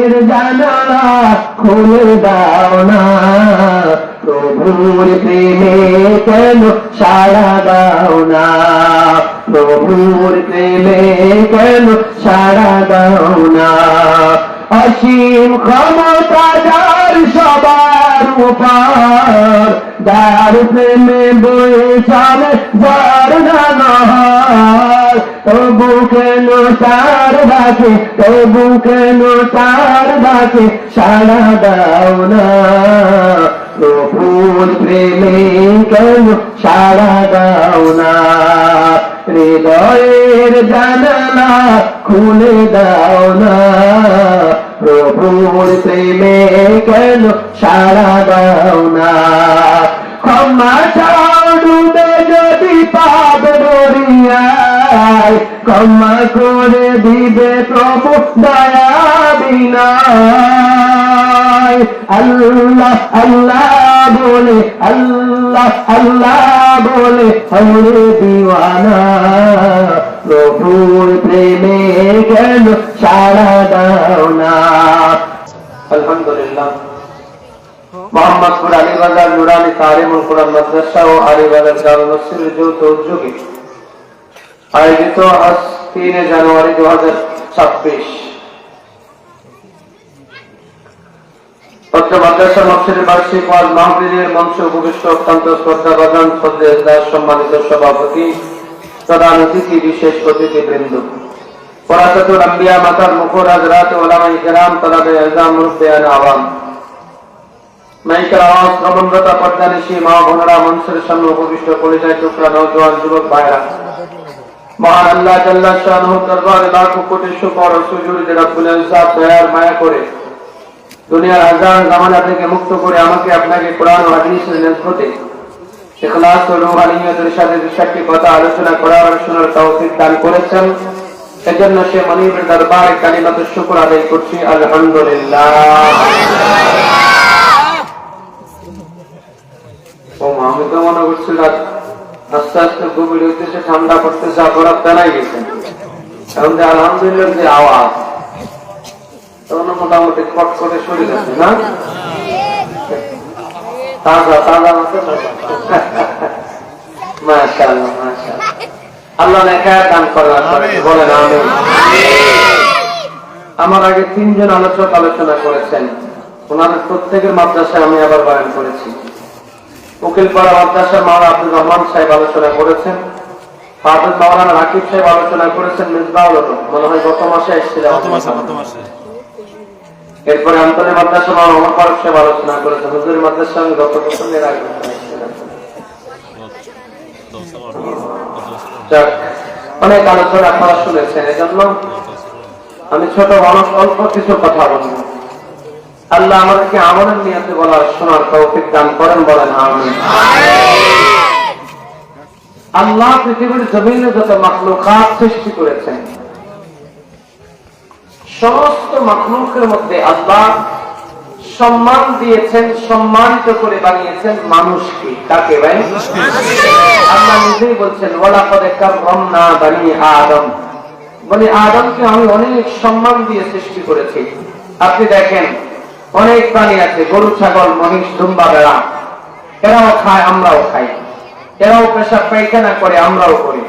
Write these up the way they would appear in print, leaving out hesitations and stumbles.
হৃদয়ের জানালা খুলে দাও না, প্রভুর প্রেমে কেন সাড়া দাও না, প্রভুর প্রেমে কেন সাড়া দাও না। অসীম ক্ষমতা যার সবার উপর, যার প্রেমে বয়ে চলে ঝর্ণা নহর, তবু কেন তার ডাকে, তবু কেন তার ডাকে সাড়া দাও না, প্রভুর প্রেমে কেন সাড়া দাও না। হৃদয়ের জানালা খুলে দাও না, প্রভুর প্রেমে কেন সাড়া দাও না। ক্ষমা চাও ডুবে যদি পাপ দরিয়ায়, ক্ষমা করে দিবে প্রভু দয়া বিনায়। আল্লাহ আল্লাহ বলে, আল্লাহ আল্লাহ বলে হরে দিওয়ানা, প্রভুর প্রেমে কেন সাড়া দাও না। আলহামদুলিল্লাহ, মোহাম্মদপুর আলীবাজার নুরানি তালিমুল কুরআন মাদ্রাসা ও আলীবাজার জামে মসজিদের যৌথ উদ্যোগে আয়োজিত আজ 3 জানুয়ারি 2026 মাদ্রাসা মসজিদের বার্ষিক ওয়াজ মাহফিলের মঞ্চে উপবিষ্ট অত্যন্ত শ্রদ্ধাভাজন সদ্দেশদার সম্মানিত সভাপতি, প্রধান অতিথি, বিশেষ অতিথিবৃন্দ, ফরাসাতুল আম্বিয়া, মাতার মুখর হযরত উলামায়ে কেরাম, তলাবে ইলজাম, মুরব্বিয়ান আওয়াম, মাইকের আওয়াজ শ্রবণরতা পর্দানিশী মা বোনেরা, মঞ্চের সামনে উপবিষ্ট পরিচয় টুকরা নওজোয়ান যুবক ভাইরা, মহান আল্লাহ জাল্লা শানুহু দরবারে লাখো কোটি শুকর ও সুজুদ যে রব্বুল ইজ্জত দয়ার মায়া করে দুনিয়ার আযান জামানা থেকে মুক্ত করে আমাকে আপনাকে কোরআন ও হাদিসের নিসবতে ইখলাস ও রূহানিয়তের সাথে বিষয়টি কথা আলোচনা করার আর শোনার তৌফিক দান করেছেন। এজন্য সে মনিবের দরবারে কালিমাতুশ শুকর আদায় করছি, আলহামদুলিল্লাহ। আমি তো মনে করছিলাম আস্তে আস্তে গভীর হইতেছে, ঠান্ডা পড়তেছে, বরফ জানাই গেছে। এখন যে আলহামদুলিল্লাহ যে আওয়াজ, তখন মোটামুটি কট করে শরীর আছে না, তাজা তাজা আছে। মাশাআল্লাহ মাশাআল্লাহ, আল্লাহ নেখায়াত দান করেন, বলেন আমিন। আমার আগে 3 জন আলোচক আলোচনা করেছেন, ওনাদের প্রত্যেকের মাদ্রাসায় আমি আবার বয়ান করেছি। উকিলপাড়া মাদ্রাসার মাওলানা আব্দুর রহমান সাহেব আলোচনা করেছেন, হাফেজ মাওলানা রাকিব সাহেব আলোচনা করেছেন, মিসবাহুল হক মনে হয় গত মাসে এসেছিলেন, এরপরে আমতলী মাদ্রাসা মাওলানা ওমর ফারুক সাহেব আলোচনা করেছেন, হুজুর মাদ্রাসা আমি গত বছরের আগে এসেছিলাম। অনেক আলোচনা আপনারা শুনেছেন, এজন্য আমি ছোট মানুষ অল্প কিছু কথা বলবো। আল্লাহ আমাদেরকে আমলের নিয়তে বলার শোনার তৌফিক দান করেন, বলেন আমিন। আল্লাহ পৃথিবীর জমিনে যত মাখলুকাত সৃষ্টি করেছেন, সমস্ত মাখলুকের মধ্যে আল্লাহ সম্মান দিয়েছেন, সম্মানিত করে বানিয়েছেন মানুষকে। কাকে ভাই? আল্লাহ নিজেই বলছেন, ওয়ালাকাদ কাররামনা বানি আদম, বনি আদমকে আমি অনেক সম্মান দিয়ে সৃষ্টি করেছি। আপনি দেখেন অনেক প্রাণী আছে, গরু, ছাগল, মহিষ, দুম্বা, ভেড়া, এরাও খায়, আমরাও খাই। এরাও পেশাব পায়খানা করে, আমরাও করি।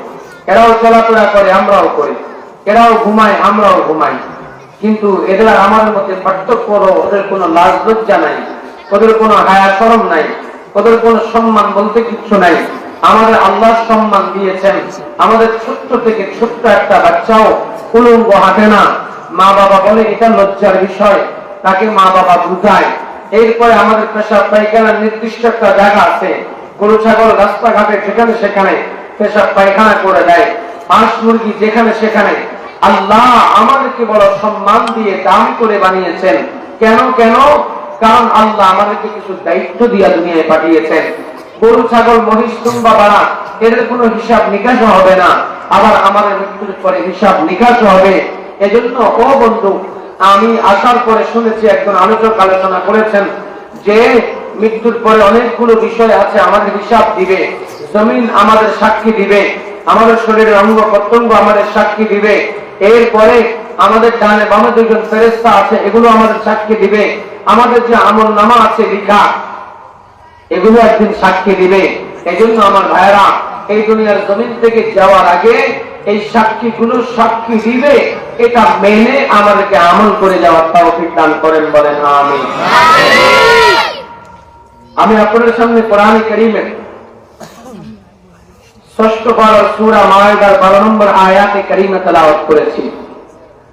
এরাও চলাফেরা করে, আমরাও করি। এরাও ঘুমায়, আমরাও ঘুমাই। কিন্তু এদের আমাদের মধ্যে পার্থক্য হলো, ওদের কোনো লাজ লজ্জা নাই, ওদের কোনো হায়া শরম নাই, ওদের কোনো সম্মান বলতে কিচ্ছু নাই। আমাদের আল্লাহ সম্মান দিয়েছেন। আমাদের ছোট্ট থেকে ছোট্ট একটা বাচ্চাও উলঙ্গ হাঁটে না, মা বাবা বলে এটা লজ্জার বিষয়, তাকে মা বাবা বুঝায়। এরপরে আমাদের পেশাব পায়খানার নির্দিষ্ট একটা জায়গা আছে, গরু ছাগল রাস্তাঘাটে যেখানে সেখানে পেশাব পায়খানা করে দেয়, হাঁস মুরগি যেখানে সেখানে। আল্লাহ আমাদেরকে বড় সম্মান দিয়ে দাম করে বানিয়েছেন। কেন? কারণ আল্লাহ আমাদেরকে কিছু দায়িত্ব দিয়ে দুনিয়ায় পাঠিয়েছেন। গরু, ছাগল, মহিষ, দুম্বা, ভেড়া, এদের কোনো হিসাব নিকাশ হবে না, আবার আমাদের মৃত্যুর পরে হিসাব নিকাশ হবে। এজন্য ও বন্ধু, আমি আসার পরে শুনেছি একজন আলোচক আলোচনা করেছেন যে মৃত্যুর পরে অনেকগুলো বিষয় আছে, আমাদের হিসাব দিবে, জমিন আমাদের সাক্ষী দিবে, আমাদের শরীরের অঙ্গ প্রত্যঙ্গ আমাদের সাক্ষী দিবে। এরপরে আমাদের ডানে বামে দুজন ফেরেশতা আছে, এগুলো আমাদের সাক্ষী দিবে। আমাদের যে আমল নামা আছে লিখা, এগুলো একদিন সাক্ষী দিবে। এই জন্য আমার ভাইরা, এই দুনিয়ার জমিন থেকে যাওয়ার আগে এই সাক্ষীগুলো সাক্ষী দিবে, এটা মেনে আমাদেরকে আমল করে যাওয়ার তৌফিক দান করেন, বলেন আমিন। আমি আপনাদের সামনে কোরআনে কারীমের ৬ষ্ঠ পারা সূরা মায়েদার ১২ নম্বর আয়াতে কারীমা তেলাওয়াত করেছি।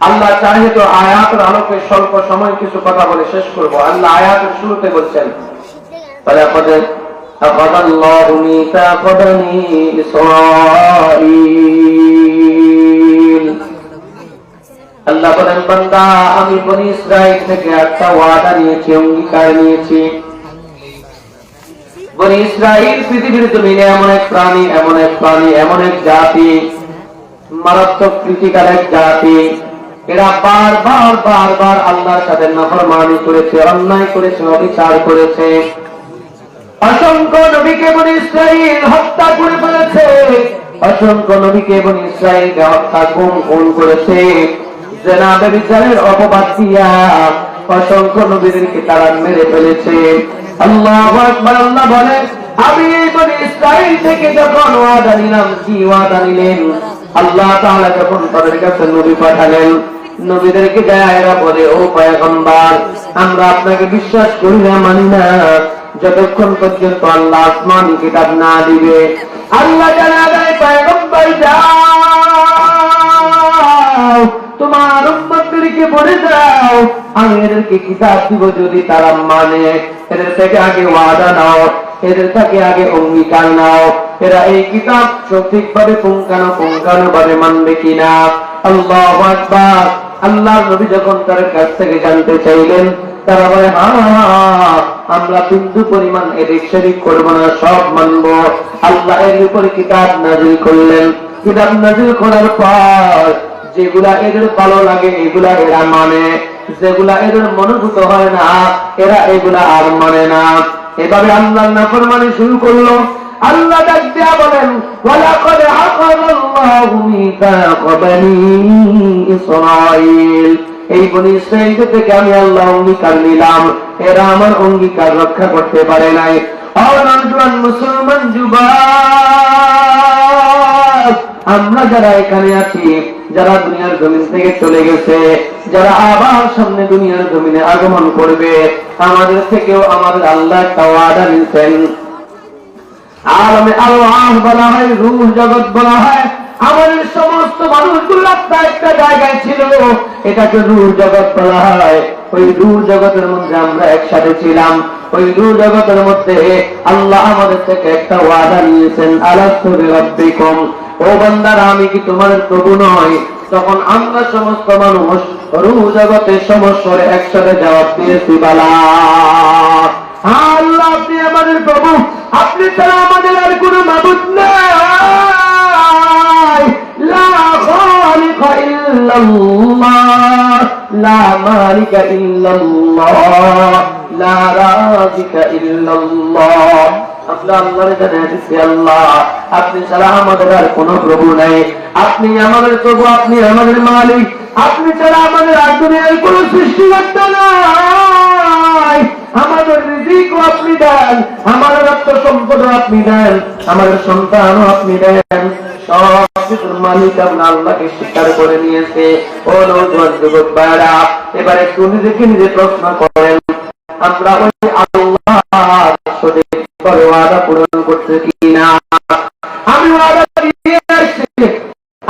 আল্লাহ চাহে তো আয়াতের আলোকে স্বল্প সময় কিছু কথা বলে শেষ করব। আল্লাহ আয়াতের শুরুতে বলছেন, فَلَقَدْ أَخَذَ اللَّهُ مِيثَاقَ بَنِي إِسْرَائِيلَ। আল্লাহ বলেন, বান্দা আমি বনি ইসরাইল থেকে একটা ওয়াদা নিয়েছি, অঙ্গীকার নিয়েছি। বনি ইসরাইল পৃথিবীর জমিনে এমন এক প্রাণী, এমন এক প্রাণী, এমন এক জাতি, মারাত্মক ক্রিটিক্যাল এক জাতি। এরা বারবার আল্লাহর সাথে নাফরমানি করেছে, অন্যায় করেছে, অবিচার করেছে। অসংখ্য নবীকে বনি ইসরাইল হত্যা করে ফেলেছে, অসংখ্য নবীকে বনি ইসরাইলকে হত্যা খুন করেছে। জেনা ব্যভিচারের অপবাদ দিয়া অসংখ্য নবীদেরকে তারা মেরে ফেলেছে। আল্লাহু আকবার। আল্লাহ বলেন, আমি বনি ইসরাইল থেকে যখন ওয়াদা নিলাম, কি ওয়াদা নিলেন? আল্লাহ তাআলা যখন তাদের কাছে নবী পাঠালেন, নবীদেরকে যায় এরা বলে, ও পয়গম্বর, আমরা আপনাকে বিশ্বাস করি না, মানি না, যতক্ষণ পর্যন্ত আল্লাহ আসমানি কিতাব না দিবে। আল্লাহ জানা দেয়, পয়গম্বর যাও, তোমার উম্মতদেরকে বলে দাও, আমি এদেরকে কিতাব দিব যদি তারা মানে। এদের থেকে আগে ওয়াদা নাও, এদের থেকে আগে অঙ্গীকার নাও, এরা এই কিতাব সঠিকভাবে পুঙ্খানুপুঙ্খানুভাবে মানবে কিনা। আল্লাহু আকবার। আল্লাহর নবী যখন তার কাছ থেকে জানতে চাইলেন, তারা বলে, হ্যাঁ, আমরা বিন্দু পরিমাণ এদিক সেদিক করবো না, সব মানবো। আল্লাহ এর উপরে কিতাব নাযিল করলেন। কিতাব নাযিল করার পর যেগুলা এদের ভালো লাগে এগুলা এরা মানে, যেগুলা এদের মনোভূত হয় না এরা এগুলা আর মানে না। এভাবে আল্লাহর নাফরমানি শুরু করলো। আল্লাহ ডাক দিয়া বলেন, ওয়ালাকাদ আখাযাল্লাহু মিসাকা বনী ইসরাঈল। এই বনী ইসরাঈল থেকে আমি আল্লাহ অঙ্গীকার নিলাম, এরা আমার অঙ্গীকার রক্ষা করতে পারে নাই। অনন্তন মুসলমান যুবক, আমরা যারা এখানে আছি, যারা দুনিয়ার জমিন থেকে চলে গেছে, যারা আবার সামনে দুনিয়ার জমিনে আগমন করবে, আমাদের থেকেও আমাদের আল্লাহ একটা ওয়াদা নিয়েছেন। আলমে আল্লাহ বলা হয়, রূহ জগৎ বলা হয়। আমাদের সমস্ত মানুষগুলো একটা জায়গায় ছিল, এটাকে রূহ জগৎ বলা হয়। ওই রূহ জগতের মধ্যে আমরা একসাথে ছিলাম। ওই রূহ জগতের মধ্যে আল্লাহ আমাদের থেকে একটা ওয়াদা নিয়েছেন, আলাস্তু বিরাব্বিকুম, ও বান্দারা আমি কি তোমাদের প্রভু নয়? তখন আমরা সমস্ত মানুষ রূহ জগতের সমস্যার একসাথে জবাব দিয়েছি, বালা। আল্লাহ আপনি আমাদের প্রভু, আপনি ছাড়া আমাদের আর কোনো মাবুদ নাই। লা খালিকা ইল্লাল্লাহ, লা মালিকা ইল্লাল্লাহ, লা রাযিকা ইল্লাল্লাহ। আমরা আল্লাহর জানা দিচ্ছি, আল্লাহ আপনি ছাড়া আমাদের আর কোনো প্রভু নাই। আপনি আমাদের প্রভু, আপনি আমাদের মালিক। আপনি ছাড়া আমাদের আর দুনিয়ার কোনো সৃষ্টিকর্তা নাই। আমাদের রিজিকও আপনি দেন, আমাদের আত্ম সম্পদও আপনি দেন, আমাদের সন্তানও আপনি দেন। সব কিছুর মালিক আমরা আল্লাহকে স্বীকার করে নিয়েছে। ও নওজোয়ান যুবক ভাইরা, এবার একটু নিজেকে নিজে প্রশ্ন করেন, আমরা ওই আল্লাহর সাথে ওয়াদা পূরণ করতে কিনা? আমি ওয়াদা দিয়ে আসছি,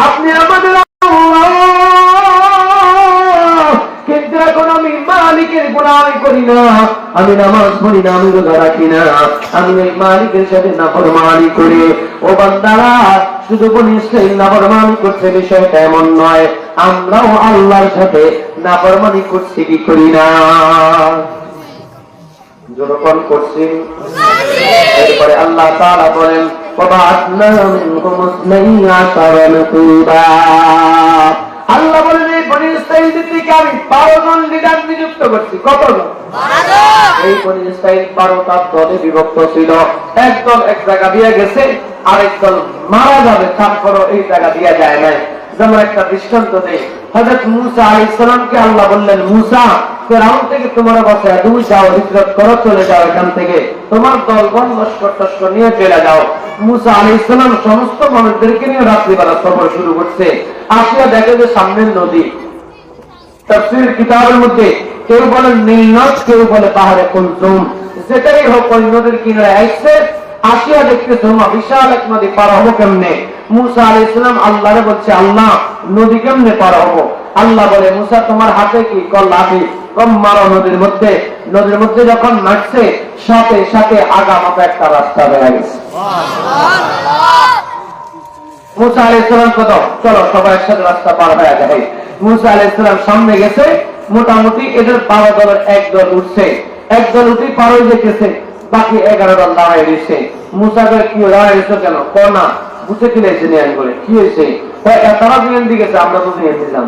আপনি আমাদের আল্লাহ, কিন্তু এখন আমি মালিকের গুনাহ করি না, আমি নামাজ পড়ি না, আমি রোজা রাখি না, আমি ওই মালিকের সাথে নাফরমানি করি। ও বান্দারা, শুধু বনি ইসরাঈল নাফরমানি করছে বিষয়টা এমন নয়, আমরাও আল্লাহর সাথে নাফরমানি করছি কি করি না? যখন করছি। এরপরে আল্লাহ তাআলা বলেন, ওয়াবা'আথনা মিনহুম ইসনাইআশারা নাকীবা। আল্লাহ বলেন, এই বনি ইসরাঈল থেকে আমি 12 জন লিডার নিযুক্ত করছি। কতজন? 12 জন। এই বনি ইসরাঈল 12টা দলে বিভক্ত ছিল। একদল এক জায়গা দিয়ে গেছে, আরেক দল মারা যাবে, তারপরও এই জায়গা দিয়ে যায় নাই। যেমন একটা দৃষ্টান্ত দেয়, হযরত মূসা আলাইহিস সালামকে আল্লাহ বললেন, মূসা ফেরাউন থেকে তোমার বাঁচায় তুমি যাও, হিজরত করো, চলে যাও এখান থেকে, তোমার দলবল লস্কর নিয়ে চলে যাও। মূসা আলাইহিস সালাম সমস্ত মানুষদেরকে নিয়ে রাত্রিবেলা সফর শুরু করছে। আসিয়া দেখে যে সামনের নদী। তাফসীর কিতাবের মধ্যে কেউ বলে নীল নদ, কেউ বলে পাহাড়ে কুলসুম, যেটাই হোক ওই নদীর কিনারে আসছে। আসিয়া দেখতে তোমার বিশাল এক নদী পার হবো কেমনে? মূসা আলাইহিস সালাম আল্লাহরে বলছে, আল্লাহ নদী কেমনে পার হবো? আল্লাহ বলে, মূসা তোমার হাতে কি? কল লাঠি, কম মারো নদীর মধ্যে। নদীর মধ্যে যখন মারছে সাথে সাথে আগা মাথা একটা রাস্তা বেড়ে গেছে। মূসা আলাইহিস সালাম কত, চলো সবাই একসাথে রাস্তা পার হয়ে যায়। মূসা আলাইহিস সালাম সামনে গেছে, মোটামুটি এদের 12 দলের এক দল উঠছে, এক দল উঠে পার হয়ে যেতেছে, বাকি 11 দল দাঁড়ায় রয়েছে। মূসা করে, কি দাঁড়ায় রয়েছে কেন? না বুঝে কিনেছে নিয়ে বলে, কি হয়েছে? তারা দুজন দিকেছে, আমরা তো নিয়ে দিলাম।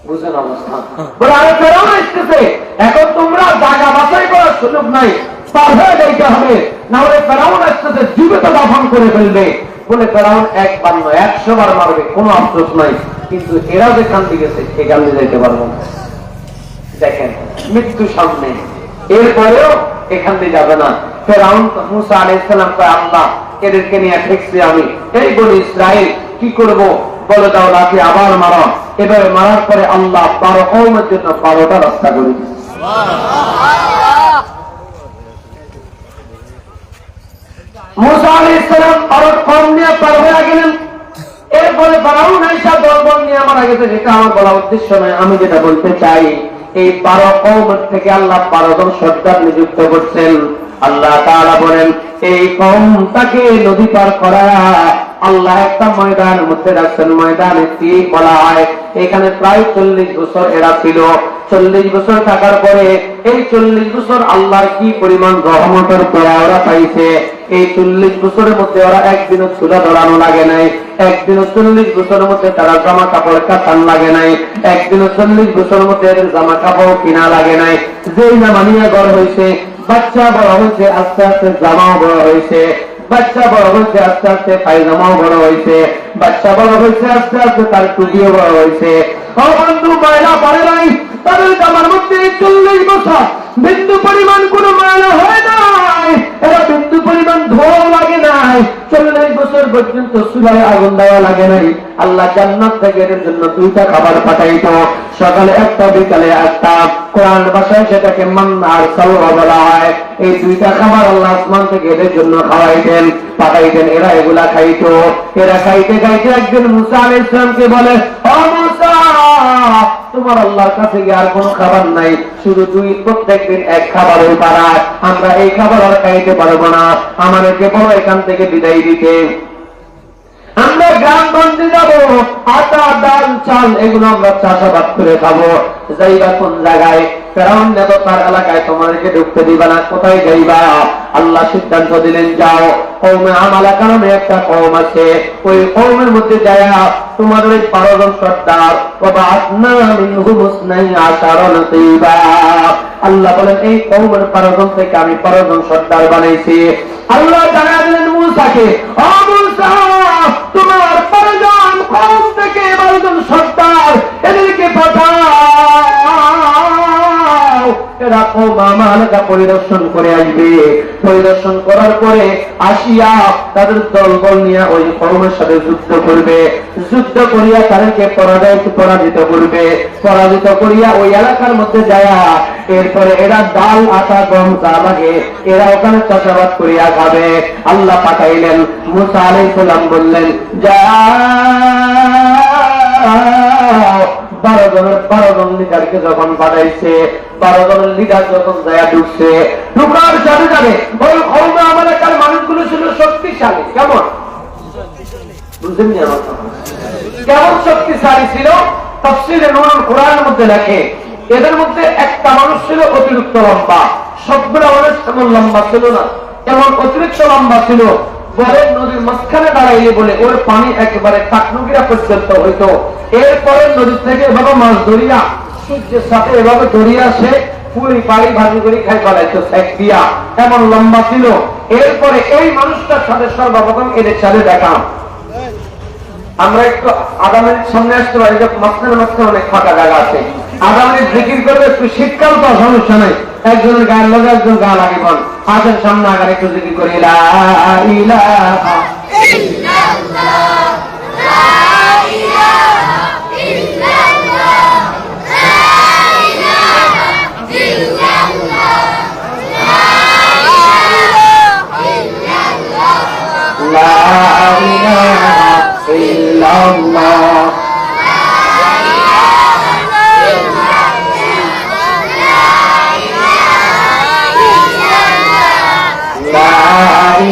বুঝেন অবস্থা? বলে আরে ফেরাউন আসতেছে, এখন তোমরা জায়গা বাছাই করার সুযোগ নাই, পার হয়ে যাইতে হবে, না হলে ফেরাউন আসতেছে জীবিত দাফন করে ফেলবে। বলে ফেরাউন একবার নয় 100 বার মারবে, কোনো আফসোস নাই, কিন্তু এরা যেখান থেকে গেছে সেখান দিয়ে যাইতে পারবো না। দেখেন মৃত্যু সামনে, এরপরেও এখান দিয়ে যাবে না। ফেরাউন মূসা আলাইহিস সালাম কয়, আল্লাহ এদেরকে নিয়ে ঠেকছি আমি, এই বলি ইসরাইল কি করব? বলে দাও লাঠি আবার মারো। এভাবে মারার পরে আল্লাহ 12 কওমের জন্য 12টা রাস্তা করে দিয়েছে। মূসা আলাইহিস সালাম 12 কওম নিয়ে পার হয়ে গেলেন। এরপরে ফেরাউন আইসা দলবল নিয়ে আমার আগে, যেটা আমার বলা উদ্দেশ্য নয়, আমি যেটা বলতে চাই, এই 12 কওমের থেকে আল্লাহ 12 জন সর্দার নিযুক্ত করছেন। আল্লাহ তাআলা বলেন, এই কওমটাকে নদী পার করা আল্লাহ একটা ময়দানের মধ্যে রাখছেন, ময়দানে কি বলা হয়, এখানে প্রায় 40 বছর এরা ছিল। 40 বছর থাকার পরে এই 40 বছর আল্লাহর কি পরিমাণ রহমতের দয়া ওরা পাইছে। এই 40 বছরের মধ্যে ওরা একদিনও চুলা ধরানো লাগে নাই, একদিনও 40 বছরের মধ্যে তারা জামা কাপড় কাটান লাগে নাই, একদিনও 40 বছরের মধ্যে এদের জামা কাপড় কিনা লাগে নাই। যেই না মানিয়া বড় হয়েছে, বাচ্চা বড় হয়েছে, আস্তে আস্তে জামাও বড় হয়েছে, বাচ্চা বড় হয়েছে, আস্তে আস্তে পায়জামাও বড় হয়েছে, বাচ্চা বড় হয়েছে, আস্তে আস্তে তার টুপিও বড় হয়েছে। বন্ধু ময়লা পড়ে নাই তাদের জামার মধ্যে। 40 বছর বিন্দু পরিমাণ কোন ময়লা হয় নাই, এরা বিন্দু পরিমাণ ধোঁয়া লাগে নাই, 40 বছর পর্যন্ত চুলায় আগুন দেওয়া লাগে নাই। আল্লাহ জান্নাত থেকে এদের জন্য 2টা খাবার পাঠাইতো, সকালে একটা, বিকালে একটা। কোরআন ভাষায় সেটাকে মান্না আর সালওয়া বলা হয়। এই 2টা খাবার আল্লাহ আসমান থেকে এদের জন্য খাওয়াইতেন, পাঠাইতেন, এরা এগুলা খাইতো। এরা খাইতে খাইতে একদিন মূসা আলাইহিস সালামকে বলে, ও মূসা, তোমার আল্লাহর কাছে কি আর কোনো খাবার নাই? শুধু তুই প্রত্যেকদিন এক খাবারের পাড়ায়, আমরা এই খাবার আর খাইতে পারবো না, আমাদেরকে বলো এখান থেকে বিদায় দিতে। আমরা গ্রামগঞ্জে যাবো, আটা, ডাল, চাল এগুলো আমরা চাষাবাদ করে খাবো। যাইবা কোন জায়গায়? ফেরাউন নেব তার এলাকায় তোমাদেরকে ঢুকতে দিবা না, কোথায় যাইবা? আল্লাহ সিদ্ধান্ত দিলেন, যাও কওমে আমালা কারণে একটা কওম আছে, ওই কওমের মধ্যে যায়া তোমাদের 12 জন সর্দার, ওয়াবাসনা মিনহুম 12 নাসীবা। আল্লাহ বলেন, এই কওমের 12 জন থেকে আমি 12 জন সর্দার বানাইছি। আল্লাহ জানালেন দিলেন মূসাকে, ও মূসা, তোমার 12 জন কওম থেকে 12 জন সর্দার এদেরকে পাঠাও, এরা কওম আমালা পরিদর্শন করে আসবে। পরিদর্শন করার পরে আসিয়া তাদের দলবল নিয়ে ওই কওমের সাথে যুদ্ধ করবে, যুদ্ধ করিয়া তাদেরকে পরাজিত করবে, পরাজিত করিয়া ওই এলাকার মধ্যে যায়। এরপরে এরা ডাল, আটা, গম যা লাগে এরা ওখানে চাষাবাদ করিয়া খাবে। আল্লাহ পাঠাইলেন, মূসা আলাইহিস সালাম বললেন, যাও। 12 জন লিডারকে যখন পাঠাইছে, 12 জনের লিডার যখন যায় ঢুকছে, ঢুকার সাথে সাথে ওই কওমে আমালাকার মানুষগুলো ছিল শক্তিশালী। কেমন বুঝলেন? কেমন শক্তিশালী ছিল? তাফসীরে নূরুল কোরআনের মধ্যে লেখে, এদের মধ্যে একটা মানুষ ছিল অতিরিক্ত লম্বা, সবগুলো মানুষ এমন লম্বা ছিল না, এমন অতিরিক্ত লম্বা ছিল। বলে নদীর মাঝখানে দাঁড়াইলে বলে ওর পানি একেবারে টাকনুকিরা পর্যন্ত হইতো। এরপরে নদীর থেকে এভাবে মাছ ধরিয়া সূর্যের সাথে এভাবে ধরিয়া সে পুরি পাড়ি ভাজি করে খাই পালাইতো সেক দিয়া, এমন লম্বা ছিল। এরপরে এই মানুষটার সাথে সর্বপ্রথম এদের সাথে দেখা, আমরা একটু আধা মিনিট সামনে আসতে পারি, মাঝখানে মাঝখানে অনেক ফাঁকা জায়গা আছে। আধা মিনিট জিকির করবে, একটু শীতকাল তো সমস্যা নেই, একজনের গায়ের লোক একজন গা লাগে বল, আসেন সামনে আগার একটু জিকির করি লা ইলাহা ইল্লাল্লাহ লা ইলাহা ইল্লাল্লাহ লা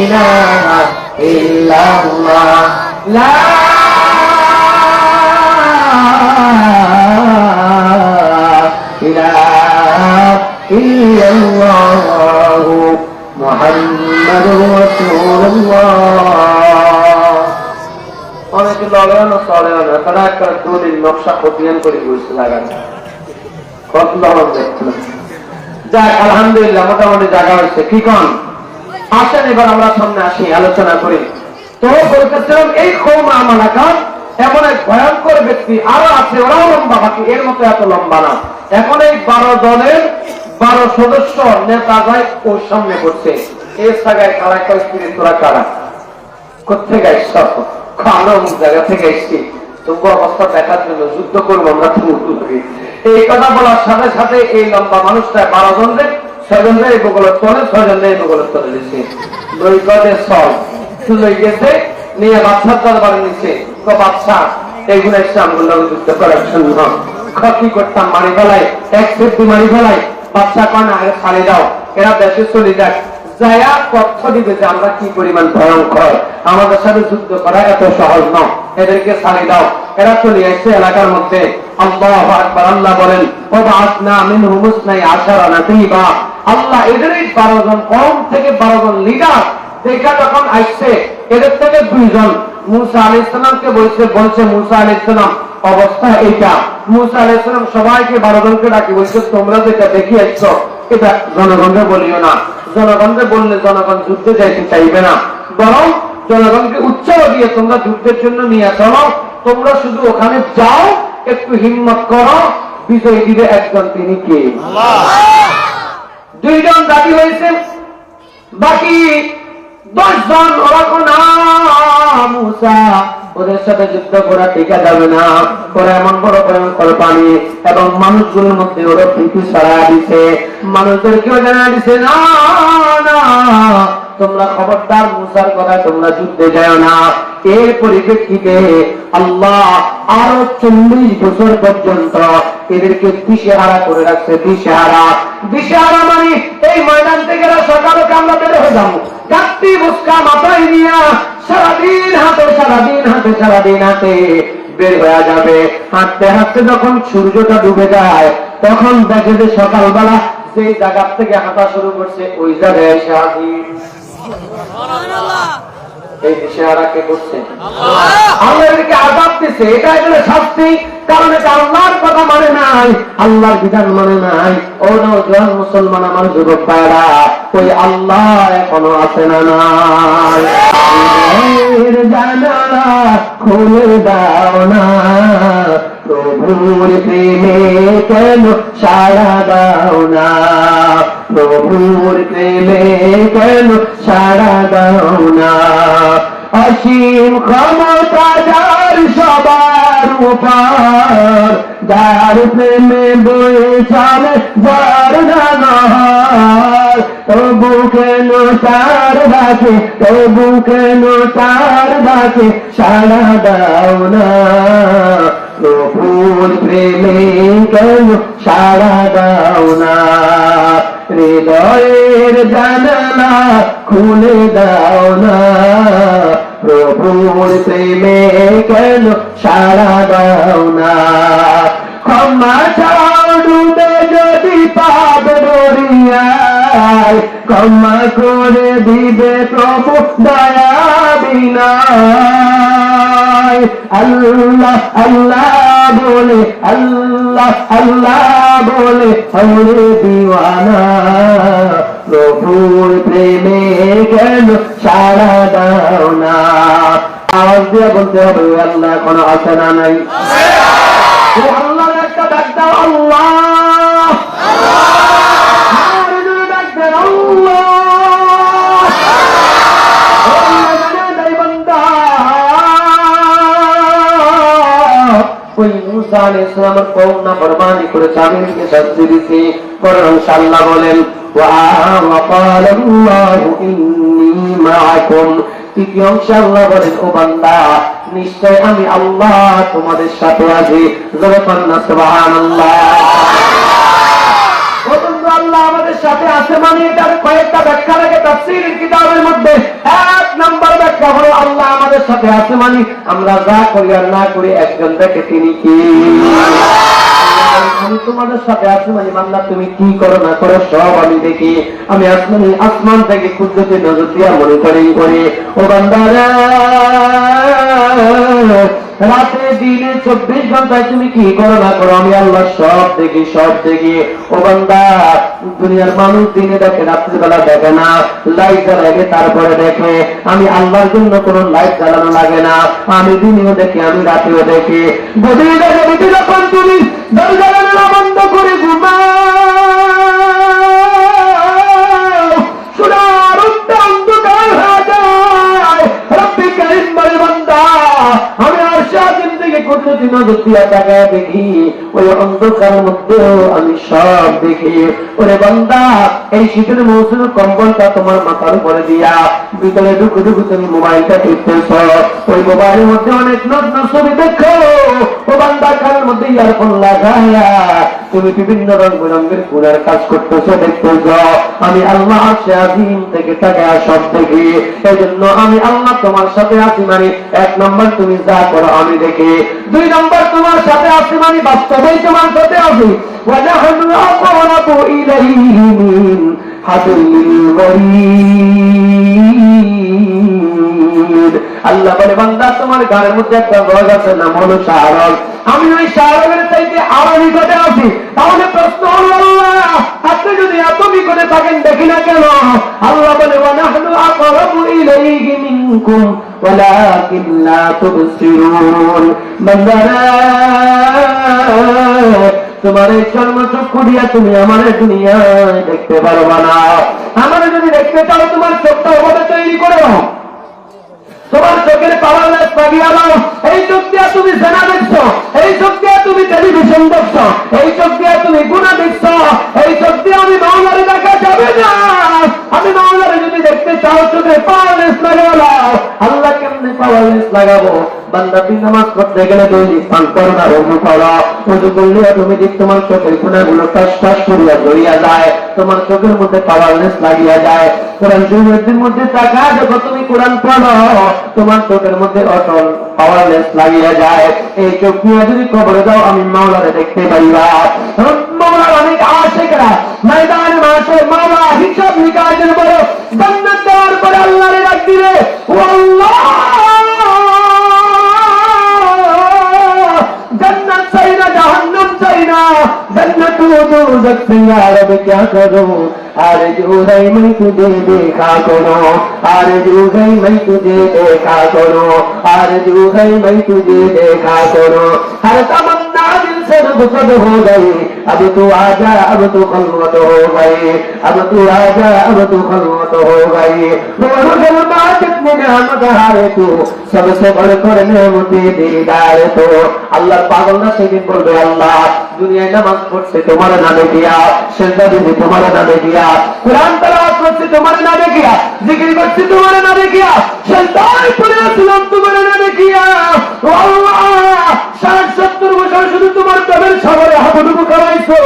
ইলাহা ইল্লাল্লাহ লা ইলাহা ইল্লাল্লাহ ilaha illallah la ilaha illallah muhammadur rasulullah অনেক লড়ানো চলে না, তারা একটা দলিল নকশা খতিয়ান করে বসে লাগান কত লড়ান দেখছিল। যাক আলহামদুলিল্লাহ মোটামুটি জায়গা হয়েছে, কি কন? আসেন এবার আমরা সামনে আসি, আলোচনা করি। তো বলতেছিলাম এই কওম আমালাকান এমন এক ভয়ঙ্কর ব্যক্তি আরো আছে, ওরাও লম্বা, বাকি এর মতো এত লম্বা না। এখন এই 12 দলের 12 সদস্য নেতা যায় ওর সামনে করছে, এই জায়গায় কারা কয় স্ত্রী তোরা কারা কোথেকে আসছ? আমরা অমুক জায়গা থেকে এসছি, তোমার অবস্থা দেখার জন্য যুদ্ধ করবো আমরা। এই কথা বলার সাথে সাথে এই লম্বা মানুষটা 12 জনের 6 জনের এই বগলের তলে, 6 জনের এই বগলের তলে দিচ্ছে, দুই গজে সল লই গেছে নিয়ে বাচ্চার দরবারে নিচ্ছে। বাচ্চা এইগুলো এসছে আমগুলো যুদ্ধ করার জন্য, কি করতাম মারি ফেলাই, এক সেফটি মারি ফেলাই। বাচ্চা কয় না আগে ছাড়ি দাও, এরা দেশে চলে যাক, যায়া তথ্য দিবে যে আমরা কি পরিমাণ ভয়ঙ্কর, আমাদের সাথে যুদ্ধ করা এত সহজ নয়, এদেরকে ছাড়ি দাও। এরা চলে আসছে এলাকার মধ্যে। আল্লাহু আকবার, আল্লাহ বলেন ওয়াবাসনা মিনহুম 12 নাকিবা, আল্লাহ এদের এই 12 জন কওম থেকে 12 জন লিডার দেখা যখন আসছে, এদের থেকে 2 জন মুসা আলাইহিস সালামকে বলছে মুসা আলাইহিস সালাম অবস্থা এইটা। মুসা আলাইহিস সালাম সবাইকে 12 জনকে ডাকি বলছে তোমরা যেটা দেখি আসছো এটা জনগণকে বলিও না, জনগণকে বললে জনগণ যুদ্ধে যাইতে চাইবে না, বরং জনগণকে উৎসাহ দিয়ে তোমরা যুদ্ধের জন্য নিয়ে চলো, তোমরা শুধু ওখানে যাও, একটু হিম্মত করো, বিজয় দিবে একজন, তিনি কে? আল্লাহ। 2 জন দাবি হয়েছে, বাকি 10 জন ওরা না মুসা ওদের সাথে যুদ্ধ করা টিকা যাবে না, ওরা এমন বড় ভয়ঙ্কর পানি এবং মানুষগুলোর মধ্যে ওরা ভীতি ছড়া দিছে, মানুষদেরকেও জানা দিছে না না তোমরা খবরদার মুসার কথা তোমরা যুদ্ধে যাও না। এর পরিপ্রেক্ষিতে আল্লাহ আরো 40 বছর পর্যন্ত এদেরকে দিশেহারা করে রাখছে। দিশেহারা মানে এই ময়দান থেকে সকালে আমরা বের হয়ে যাবো, গাত্তি বুসকা মাথায় নিয়ে সারাদিন হাতে বের হয়ে যাবে। হাঁটতে হাঁটতে যখন সূর্যটা ডুবে যায় তখন দেখে যে সকালবেলা যে জায়গা থেকে হাঁটা শুরু করছে ওই জায়গায় এসে হাজির। এই দিশেহারাকে করছে আল্লাহ, এদেরকে আযাব দিচ্ছে, এটা এগুলো শাস্তি, কারণ এটা আল্লাহর কথা মানে নাই, আল্লাহর বিধান মানে নাই। ও নওজোয়ান মুসলমান আমার যুবক ভাইরা, ওই আল্লাহ এখনো আছে না নাই? জানালা খুলে দাও না, প্রভুর প্রেমে কেন সাড়া দাও না, প্রভুর প্রেমে কেন সাড়া দাও না। অসীম ক্ষমতা যার সবার উপর, যার প্রেমে বয়ে চলে যার নাগার, তবু কেন তার ডাকে সাড়া দাও না, প্রভুর প্রেমে কেন সাড়া দাও না। হৃদয়ের জানালা খুলে দাও না, প্রভুর প্রেমে কেন সাড়া দাও না। ক্ষমা চাও ডুবে যদি পাপ দরিয়ায়, ক্ষমা করে দিবে প্রভু দয়া বিনায়। আল্লাহ আল্লাহ বলে, আল্লাহ আল্লাহ বলে হরে দিওয়ানা, প্রভুর প্রেমে কেন সাড়া দাও না। আওয়াজ দিয়ে বলতে হবে ওই আল্লাহ এখনো আছে না নাই? ওই আল্লাহর একটা ডাক দাও, আল্লাহ। ডাক দেন আল্লাহ। ওই মুসা আলাইহিস সালামের কওম নাফরমানি করেছে, আমি শাস্তি দিছি। কোরআন ইনশাআল্লাহ বলেন ওয়া ক্বালা আল্লাহু ইন্নী মাআকুম। তৃতীয় অংশে আল্লাহ বলেন ও বান্দা নিশ্চয় আমি আল্লাহ তোমাদের সাথে আছি। জোরে বলেন সুবহানাল্লাহ। আল্লাহ আমাদের সাথে আছে মানে এটার কয়েকটা ব্যাখ্যা লাগে তাফসীরের কিতাবের মধ্যে। এক নাম্বার ব্যাখ্যা হলো আল্লাহ আমাদের সাথে আছে মানে আমরা যা করি আর না করি একজন দেখে, তিনি কি? আমি তোমাদের সাথে আছি মানে বান্দা তুমি কি করো না করো সব আমি দেখি। আমি আসমান থেকে কুদরতি নজর দিয়া মনিটরিং করি। ও বান্দারা রাতে দিনে 24 ঘন্টায় তুমি কি করো না করো আমি আল্লাহ সব দেখি, সব দেখি। ও বান্দা দুনিয়ার মানুষ দিনে দেখে রাত্রিবেলা দেখে না, লাইট জ্বালাবে তারপরে দেখে। আমি আল্লাহর জন্য কোনো লাইট জ্বালানো লাগে না, আমি দিনেও দেখি আমি রাতেও দেখি। গভীর রাতে যখন তুমি দরজা বন্ধ করে ঘুমাও, সোনার অন্ধকার হয়ে যায়। রব্বি কারীম বলে বান্দা আমি আরশাদিন থেকে কুদরতি নজর দিয়া তাকায় দেখি, ওই অন্ধকারের মধ্যেও আমি সব দেখি। ওরে বান্দা এই শীতের মৌসুমে কম্বলটা তোমার মাথার উপরে দিয়া ভিতরে ঢুকু ঢুকু তুমি মোবাইলটা টিপতেছ, ওই মোবাইলের মধ্যে অনেক নগ্ন ছবি দেখো। ও বান্দা কানের মধ্যে ইয়ারফোন লাগাইয়া তুমি বিভিন্ন রঙ বেরঙের ফুলের কাজ করতেছ, দেখতেছ। আমি আল্লাহ আরশে আজিম থেকে তাকায় সব দেখি। এই জন্য আমি আল্লাহ তোমার সাথে আছি মানে এক নম্বর তুমি যা করো আমি দেখি। দুই নম্বর তোমার সাথে আছি মানে বাস্তবেই তোমার সাথে আছি। ওয়ানাহনু আक़রাবু ইলাইহি মিন হাবলিল ওয়ারিদ। আল্লাহ বলে বান্দা তোমার গায়ের মধ্যে একটা রগ আছে না হলো শাহরগ, আমি ওই শাহরগের চাইতে আরো নিকটে আছি। তাহলে প্রশ্ন হলো আল্লাহ আপনি যদি এত নিকটে থাকেন দেখি না কেন? আল্লাহ বলে ওয়ানাহনু আक़রাবু ইলাইহি মিনকুম ওয়ালাকিন লা তুবসিরুন। বান্দারা তোমার এই চর্মচক্ষু দিয়া তুমি আমার দুনিয়ায় দেখতে পারবা না। আমার যদি দেখতে চাও তোমার চোখটা ওভাবে তৈরি করো, তোমার চোখের পাওয়ার লাগিয়ে দাও। এই চোখ দিয়ে তুমি জেনা দেখছো, এই চোখ দিয়ে তুমি টেলিভিশন দেখছো, এই চোখ দিয়ে তুমি গুনাহ দেখছো, এই চোখ দিয়ে আমি মাওলারে দেখা যাবে না। আমি মাওলারে যদি দেখতে চাও চোখে পাওয়ারলেস লাগাও। আল্লাহ কেমনে পাওয়ারলেস লাগাবো? বান্দা দিন নামাজ করতে গেলে দৈনিক 5 বার না ওযু করো। ওযু করলে অটোমেটিক তোমার চোখের গুনাহগুলো টাস টাস করিয়া জড়িয়া যায়, তোমার চোখের মধ্যে পাওয়ারলেস লাগিয়া যায়। কোরআন শরীফের মধ্যে তাকা যখন তুমি কোরআন পড়ো তোমার চোখের মধ্যে অটল পাওয়ারলেস লাগিয়া যায়। এই চোখ নিয়ে যদি কবরে দাও আমি মাওলারে দেখতে পাইবা। মাওলার অনেক আশিকরা ময়দানে মাসে মাওলা হিসাব নিকাশের পরে জান্নাত দেওয়ার পরে আল্লাহরে ডাক দিবে, ও আল্লাহ जन्नत चाही ना जहन्नम चाही ना, जन्नत दोज़ख से या रब क्या करूं, आरज़ू है मैं तुझे देखा करूं, आरज़ू है मैं तुझे देखा करूं, आरज़ू है मैं तुझे देखा करूं। हर तमन्ना दिल से रुखसत हो गई, अब तू आजा अब तू खलवत हो गई, अब तू आजा अब तू खलवत हो गई। रूहुल बातिन में नेमत है तू, सबसे बढ़कर नेमते दीदार तो। अल्लाह पागल ना সেদিন বলবে আল্লাহ দুনিয়ায় নামাজ পড়ছে তোমার নামে দিয়া, সিজদা দিতে তোমার নামে দিয়া, কুরআন তেলাওয়াত করছে তোমার নামে দিয়া, জিকির করছে তোমার নামে দিয়া, সিজদায় পড়ে আছিলাম তোমার নামে দিয়া। ও আল্লাহ 60-70 বছর শুধু তোমার প্রেমের সাগরে হাবুডুবু করাইছো।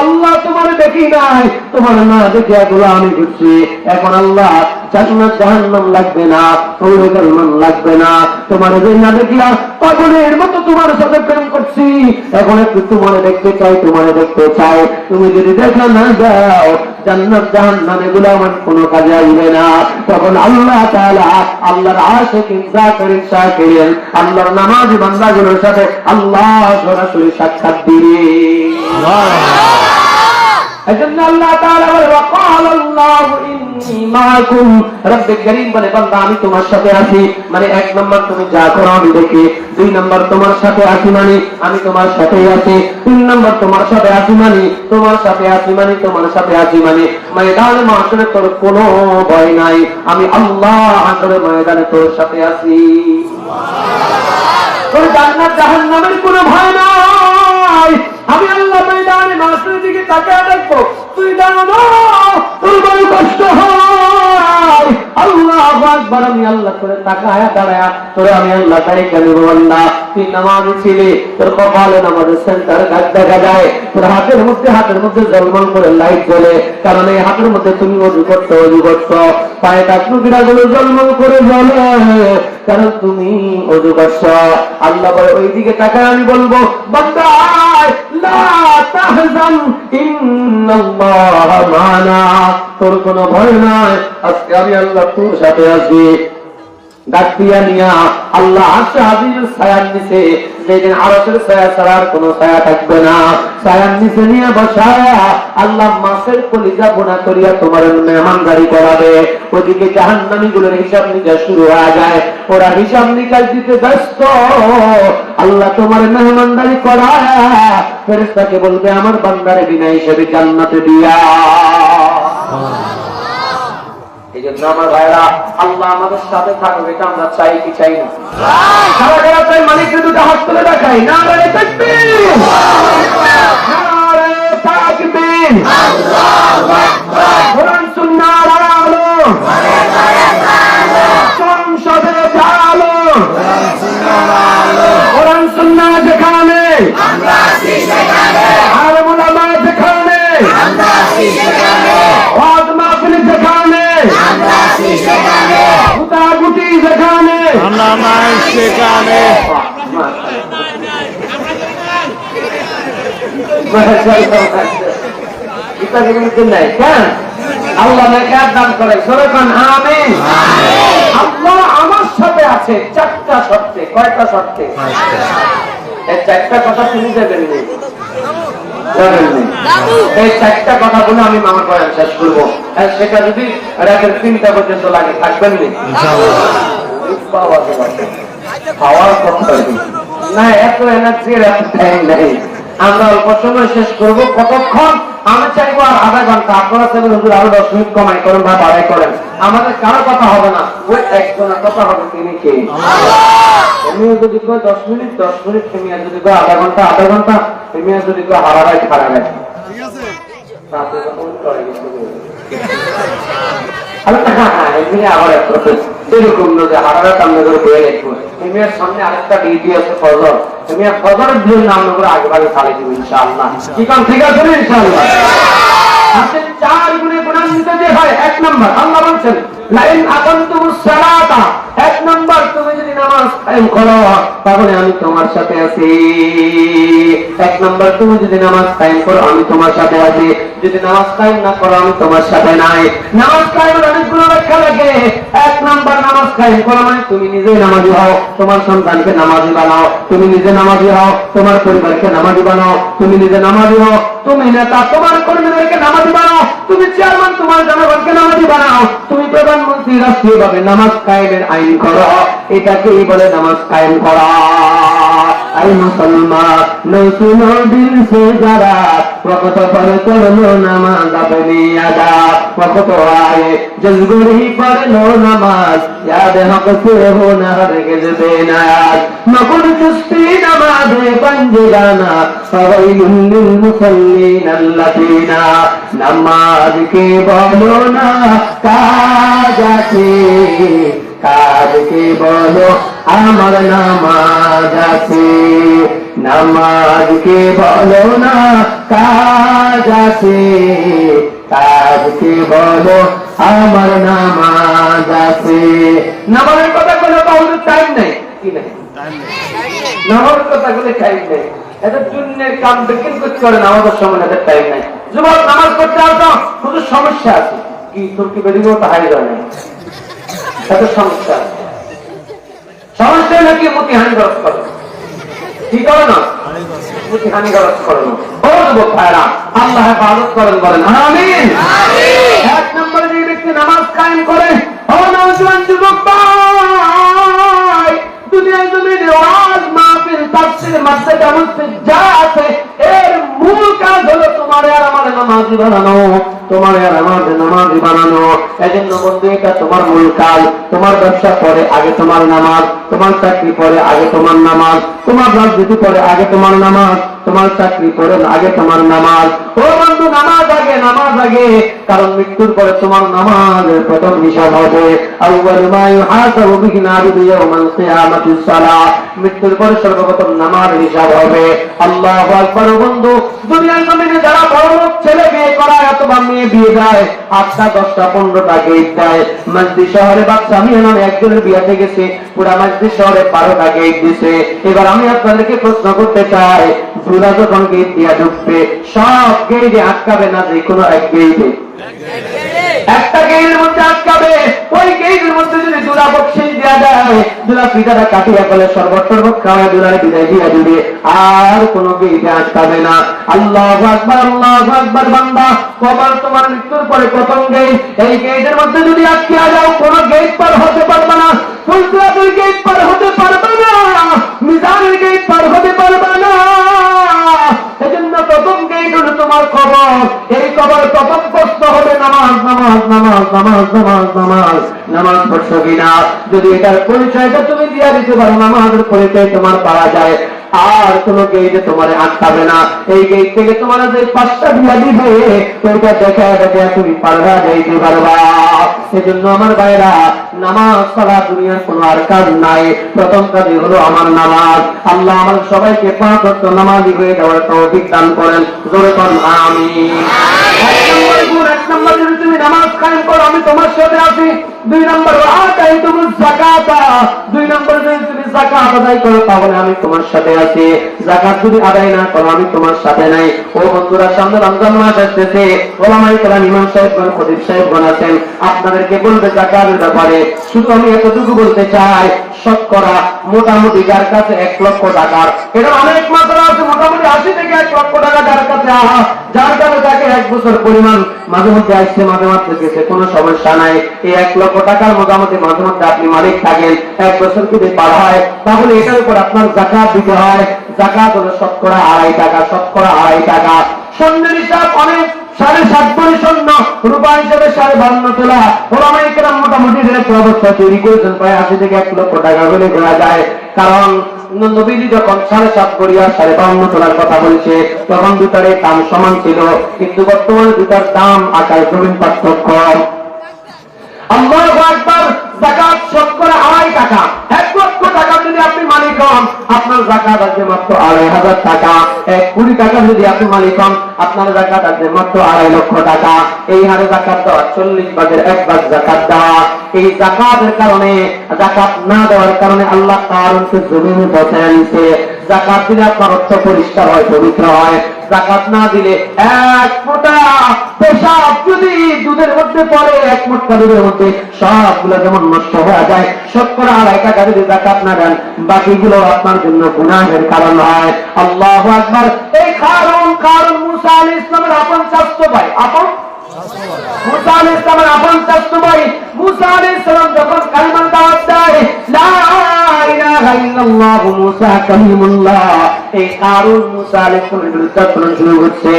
আল্লাহ তোমার দেখি নাই, তোমার না দেখিয়া গোলামি করছি। এখন আল্লাহ জান্নাত জাহান্নাম লাগবে না, ওরকম লাগবে না, তোমার যে না দেখিয়া পাগলের মতো তোমার সাথে প্রেম করছি। এখন একটু তোমার দেখতে চাই, তোমার দেখতে চাই। তুমি যদি দেখা না যাও জান্নাত জাহান্নাম এগুলো আমার কোনো কাজে আসবে না। তখন আল্লাহ তাআলা আল্লাহর আশিকিন যাকিরিন শাকিরিন আল্লাহর নামাজি বান্দাগুলোর সাথে আল্লাহ সরাসরি সাক্ষাৎ দিবে। এজন্য আল্লাহ তাআলা বলে ওয়াকাল আল্লাহু ইন্নী মাআকুম, রব্বে কারীম বলে বান্দা আমি তোমার সাথে আছি, মানে এক নম্বর তুমি যা করো আমি দেখি, দুই নম্বর তোমার সাথে আছি মানে আমি তোমার সাথেই আছি, তিন নম্বর তোমার সাথে আছি মানে তোমার সাথে আছি মানে তোমার সাথে আছি মানে ময়দানে মাশরে তোর কোনো ভয় নাই, আমি আল্লাহ হাসরের ময়দানে তোর সাথে আছি। তোর জান্নাত জাহান্নামের কোনো ভয় নাই, আমি আল্লাহ ময়দানে মাশরের দিকে তাকিয়ে দেখবো, তুই জানো না তোর বড় কষ্ট হয়, আল্লাহু আকবার, আমি আল্লাহ করে তাকায়া দাঁড়ায়া তোরে আমি আল্লাহ তাই কেন বান্দা তুই নামাজ ছিলি, তোর কপালে নামাজের সেন্টার গাছ দেখা যায়, তোর হাতের মধ্যে জলমল করে লাইট জ্বলে, কারণ এই হাতের মধ্যে তুমি অজু করছো, পায়ে টাকনুকিরা গুলো জলমল করে জ্বলে, কারণ তুমি অজু করছো। আল্লাহ বলে ওই দিকে তাকায় আমি বলবো বান্দা লা তাহজান ইন্নাল্লাহা মা'ানা, তোর কোনো ভয় নাই, আজকে আমি আল্লাহ তোর সাথে আছি। ডাক দিয়া নিয়া আল্লাহ আরশে আজিমের ছায়ার নিচে, যেদিন আরশের ছায়া ছাড়ার কোনো ছায়া থাকবে না, ছায়ার নিচে নিয়ে বসায়া আল্লাহ মাছের কলিজা বোনা করিয়া তোমার মেহমানদারি করাবে। ওদিকে জাহান্নামী গুলোর হিসাব নিকাশ শুরু হয়ে যায়, ওরা হিসাব নিকাশ দিতে ব্যস্ত, আল্লাহ তোমার মেহমানদারি করায়া ফেরেশতাকে বলবে আমার বান্দারে বিনা হিসেবে জান্নাতে দিয়া। এই জন্য আমার ভাইরা আল্লাহ আমাদের সাথে থাকবে, এটা আমরা চাই কি চাই না? সারা যারা চাই মালিককে দুটো হাত তুলে দেখাই, নারে তাকবীর, নারে তাকবীর, আল্লাহু আকবার, কোরআন সুন্নাহর আলো, সংসদে চালো, কোরআন সুন্নাহ যেখানে আমরা আছি সেখানে, আলেম ওলামা যেখানে আমরা আছি সেখানে, ওয়াজ মাহফিল যেখানে আমরা আছি সেখানে, গুতাগুতি যেখানে আমরা নাই সেখানে। আল্লাহ নেকাত দান করে, সরকান আমিন। আল্লাহ আমার সাথে আছে চারটা শর্তে। কয়টা শর্তে? এই চারটা কথা শুনে যাবেন, এই চারটা কথা বলে আমি আমার বয়ান শেষ করবো, সেটা যদি রাতের 3টা পর্যন্ত লাগে থাকবেন খাওয়ার কথা না, এত এনার্জির টাইম নেই, আমরা অল্প সময় শেষ করবো। কতক্ষণ? আমি চাইবো আর আধা ঘন্টা, আপনারা চাইবেন হুজুর আরো 10 মিনিট কমাই করেন বা বাড়াই করেন, আমাদের কারো কথা হবে না, ওই একজনের কথা হবে, তিনি কে? এমনি যদি কয় 10 মিনিট 10 মিনিট, ফেমিয়া যদি কয় আধা ঘন্টা আধা ঘন্টা, ফেমিয়া যদি কয় হারারাই হারারাই, ঠিক আছে? তাতে যখন করে কিছু আবার এরকম যে হারারাত আমরা করে বয়ে রাখবো, ফেমিয়ার সামনে আরেকটা ডিউটি আছে ফজর, ফেমিয়া ফজরের জন্য আমরা করে আগে ভাগে চালাই দিব ইনশাআল্লাহ। কি কাম ঠিক আছে না ইনশাআল্লাহ? আপনি 4 গুণে গুণান্বিত যে হয়, 1 নম্বর আল্লাহ বলছেন লাইন আকামতুমুস সালাতা, 1 নম্বর তুমি যদি নামাজ কায়েম করো তাহলে আমি তোমার সাথে আছি। 1 নম্বর তুমি যদি নামাজ কায়েম করো আমি তোমার সাথে আছি, যদি নামাজ কায়েম না করো আমি তোমার সাথে নাই। নামাজ কায়েমের অনেকগুলো ব্যাখ্যা লাগে। 1 নম্বর নামাজ কায়েম করো মানে তুমি নিজে নামাজি হও, তোমার সন্তানকে নামাজি বানাও, তুমি নিজে নামাজি হও, তোমার পরিবারকে নামাজি বানাও, তুমি নিজে নামাজি হও, তুমি নেতা তোমার কর্মীদেরকে নামাজি বানাও, তুমি চেয়ারম্যান তোমার জনগণকে নামাজি বানাও, তুমি প্রধানমন্ত্রী রাষ্ট্রীয়ভাবে নামাজ কায়েমের আইন করো, এটাকেই বলে নামাজ কায়েম করা। আই মুসলমান নসুনো দিল সে যারা वक़्त पर कर लो नमाज अपनी अदा, वक़्त आए जल्दी पढ़ लो नमाज, याद हक से हो न हरगिज़ बेनियाज़, मकुन चुस्ती नमाज़े पंजगाना फवैलुल लिल मुसल्लीन अल्लज़ीना, नमाज के बोलो ना काज के बोलो আমার নামাজ আছে, নামাজ কে বলো না কাজ আছে, কাজকে বলো আমার নামাজ আছে। নামাজের কথা বলে বহুদের টাইম নেই, কি নেই? নামাজের কথা বলে টাইম নেই, এদের দুনিয়ার কাম বেকিং করতে পারে, নামাজের সময় এদের টাইম নেই। যুবক নামাজ পড়তে আসো, শুধু সমস্যা আছে, কি তোর কি বেরিয়ে তো হারিয়ে যায় না, এদের সমস্যা আছে। সমস্যা নাকি মতিহানি খরচ করো, কি করো না? মতিহানি খরচ করো না। ও যুবক ভাইরা, আল্লাহ হেফাজত করেন, বলেন আমিন। 1 নম্বরে যে ব্যক্তি নামাজ কায়েম করে। ও নওজোয়ান যুবক ভাই, দুনিয়ার জমিনে ওয়াজ মাহফিল তাফসীর মাদ্রাসা মসজিদ যা আছে এর মূল কাজ হলো তোমার আর আমার নামাজি বানানো, তোমার আর আমার নামাজি বানানো। এজন্য বন্ধু, এটা তোমার মূল কাজ। তোমার ব্যবসা পরে আগে তোমার নামাজ, তোমার চাকরি পরে আগে তোমার নামাজ, তোমার রাজনীতি পরে আগে তোমার নামাজ, তোমার চাকরি পরে আগে তোমার নামাজ। ও বন্ধু, নামাজ আগে, নামাজ আগে, কারণ মৃত্যুর পরে তোমার নামাজের প্রথম হিসাব হবে। আউয়ালু মা ইউহাসাবু বিহি আল-আবদু ইয়াওমাল কিয়ামাতিস সালাহ। মৃত্যুর পরে সর্বপ্রথম নামাজের হিসাব হবে। আল্লাহু আকবার। বন্ধু, দুনিয়ার জমিনে যারা বড় লোক ছেলে বিয়ে করায় অথবা মেয়ে বিয়ে দেয়, 8টা 10টা 15টা গেট দেয়। মসজিদ শহরে বাচ্চা আমি নামে একজনের বিয়েতে গেছে, পুরা মসজিদ শহরে 12টা গেট দিছে। এবার আমি আপনাদেরকে প্রশ্ন করতে চাই, জুলা যখন গেট দিয়া ঢুকবে, সব গেটে আটকাবে না যে কোনো এক গেটে? একটা গেটের মধ্যে আটকাবে। ওই গেটের মধ্যে যদি দুলা বকশিশ দেওয়া যায়, দুলা পিঠাটা কাটিয়া ফেলে শরবত খাওয়া দুলারে বিদায় দিয়া দিবে, আর কোন গেটে আটকাবে না। আল্লাহু আকবার, আল্লাহু আকবার। বান্দা, কবর তোমার মৃত্যুর পরে প্রথম গেট। এই গেটের মধ্যে যদি আটকে যাও, কোন গেট পার হতে পারবে না। ফুলসিরাতুল গেট পার হতে পারবে না, মিজানের গেট পার হতে পারবে না। এজন্য প্রথম গেট হলো তোমার কবর। এই কবর প্রথম প্রশ্ন হবে নামাজ, নামাজ, নামাজ, নামাজ, নামাজ, নামাজ, নামাজ পড়ছো কিনা। যদি এটার পরিচয়টা তুমি দিয়ে দিতে পারো, নামাজের পরিচয় তোমার পাওয়া যায়, আর কোন গেটে তোমার আটকাবে না। এই গেট থেকে তোমার যে 5টা দিয়া দিবে, ওইটা দেখা দেখা তুমি পারবা, যাইতে পারবা। সেজন্য আমার ভাইরা, নামাজ ছাড়া দুনিয়ার কোন আর কাজ নাই। প্রথম কাজই হলো আমার নামাজ। আল্লাহ আমার সবাইকে 5 ওয়াক্ত নামাজি হয়ে যাওয়ার তৌফিক দান করেন। জোরে বলুন আমিন। এক নম্বর যদি তুমি নামাজ কায়েম করো, আমি তোমার সাথে আছি। 2 নম্বর আতাইতুমুজ যাকাতা, 2 নম্বর যদি তুমি যাকাত আদায় করো, তাহলে আমি তোমার সাথে আছি। যাকাত যদি আদায় না করো, আমি তোমার সাথে নাই। ও বন্ধুরা, সামনে রমজান মাস আসতেছে। ওলামায়ে কেরাম, ইমাম সাহেবগণ, খতিব সাহেবগণ আছেন, আপনাদেরকে বলবে যাকাতের ব্যাপারে। শুধু আমি এতটুকু বলতে চাই, শতকরা মোটামুটি যার কাছে 1 লক্ষ টাকার, এটা অনেক মাত্রা আছে, মোটামুটি 80 থেকে 1 লক্ষ টাকা যার কাছে, যার কাছে তাকে 1 বছর পরিমাণ মাঝে মধ্যে আসছে, মাঝে মধ্যে গেছে, কোনো সমস্যা নাই। এই 1 লক্ষ টাকার মোটামুটি মাঝে মধ্যে আপনি মালিক থাকেন, 1 বছর যদি পার হয়, তাহলে এটার উপর আপনার যাকাত দিতে হয়। যাকাত হলো শতকরা 2.5 টাকা, শতকরা 2.5 টাকা। স্বর্ণের হিসাব অনেক, 7.5 ভরি স্বর্ণ, রূপা হিসাবে 52 তোলা। ওলামায়ে কেরাম মোটামুটি একটা অবস্থা তৈরি করেছেন, প্রায় 80 থেকে 1 লক্ষ টাকা হলে করা যায়। কারণ নবীজি যখন 7.5 ভরি আর 52 তোলার কথা বলছে, তখন দুটার দাম সমান ছিল, কিন্তু বর্তমানে দুটার দাম আকাশ জমিন পার্থক্য। আল্লাহু আকবার। যাকাত শতকরা 2.5 টাকা। 1 লক্ষ টাকা যদি আপনি মালিক হন, আপনার যাকাত আছে মাত্র 2,500 টাকা। 1 কোটি টাকা যদি আপনি মালিক হন, আপনার যাকাত আছে মাত্র 2.5 লক্ষ টাকা। এই হারে যাকাত দেওয়া, 40 ভাগের 1 ভাগ যাকাত দেওয়া। এই যাকাতের কারণে, যাকাত না দেওয়ার কারণে আল্লাহ কারণকে জমিনে বসায় নিছে। যাকাত দিলে আপনার অর্থ পরিষ্কার হয়, পবিত্র হয়। যাকাত না দিলে 1 ফোঁটা পেশাব যদি দুধের মধ্যে পড়ে, 1 মুঠা দুধের মধ্যে, সবগুলো যেমন নষ্ট হয়ে যায়। শতকরা 2.5 টাকা যদি যাকাত না দেন, বাকিগুলো আপনার জন্য গুনাহের কারণ হয়। আল্লাহু আকবার। এই কারণ মুসা আলাইহিস ইসলামের আপন চাচতো ভাই, আপন মুসা আলাইহিস ইসলামের আপন চাচতো ভাই। মুসা আলাইহিস সালাম যখন কালিমার দাওয়াত দেয়, লা ইলাহা ইল্লাল্লাহ মুসা কালিমুল্লাহ, এই কারণ মুসা আলাইহিস সালামের বিরুদ্ধে আক্রমণ শুরু করছে।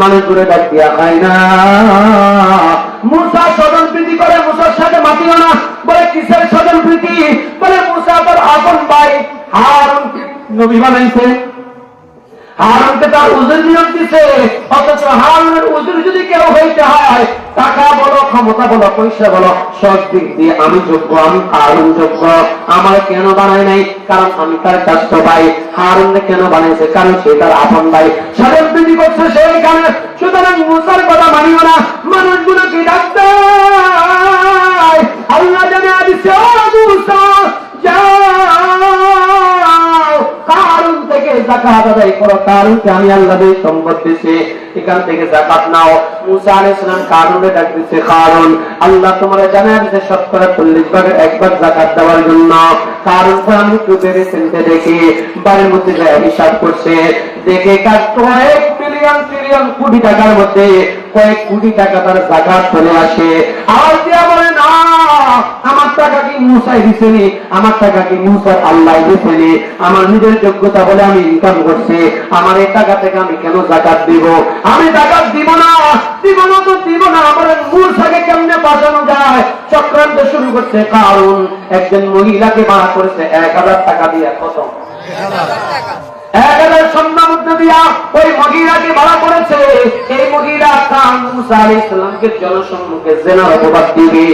মানুষ দূরে ডাক দিয়া খায় না। মুসা স্বজন প্রীতি করে, মুসার সাথে মাতিও না। বলে কিসের স্বজন প্রীতি? বলে মুসা তার আপন ভাই হারুনকে নবী বানাইছে, হারুনকে তার উজুর নিয়ম দিছে। অথচ হারুনের উজুর যদি কেউ হইতে হয়, টাকা বলো, ক্ষমতা বলো, পয়সা বলো, সব দিক দিয়ে আমি যোগ্য, আমি হারুন যোগ্য। আমার কেন বানায় নাই? কারণ আমি তার চাচতো ভাই। হারুনকে কেন বানাইছে? কারণ সে তার আপন ভাই। স্বজন প্রীতি করছে সেইখানে। সুতরাং মুসার কথা মানিও না, মানুষগুলোকে ডাক দেয়। আল্লাহ জানে দিচ্ছে, ও মুসা যাও, কারণ থেকে যাকাত আদায় করো। কারণকে আমি আল্লাহ দিয়ে সম্পদ দিছি, এখান থেকে যাকাত নাও। মুসা আলাইহিস সালাম কারণে ডাক দিচ্ছে, কারণ আল্লাহ তোমরা জানা দিচ্ছে শতকরা 40 ভাগের 1 ভাগ যাকাত দেওয়ার জন্য। কারণ আমি একটু ভেবে চিন্তে দেখি, বাড়ির মধ্যে যায় হিসাব করছে, দেখে কয়েক মিলিয়ন ট্রিলিয়ন কোটি টাকার মধ্যে কয়েক কোটি টাকা তার যাকাত চলে আসে। আর দিয়া বলে না আমার টাকা কি মুসাই দিছেনি, আমার টাকা কি মুসার আল্লাহ দিছেনি, আমার নিজের যোগ্যতা বলে আমি ইনকাম করছি, আমার এই টাকা থেকে আমি কেন যাকাত দিব? আমি যাকাত দিব না, দিব না তো দিব না, আমার মুসাকে কেমনে বাঁচানো যায় চক্রান্ত শুরু করছে। কারণ একজন মহিলাকে ভাড়া করেছে 1000 টাকা দিয়ে। কত? 1000 স্বর্ণ মুদ্রা দিয়া ওই মহিলাকে ভাড়া করেছে। এই মহিলা মুসা আলাইহিস সালামকে জনসম্মুখে জিনার অপবাদ দিবে,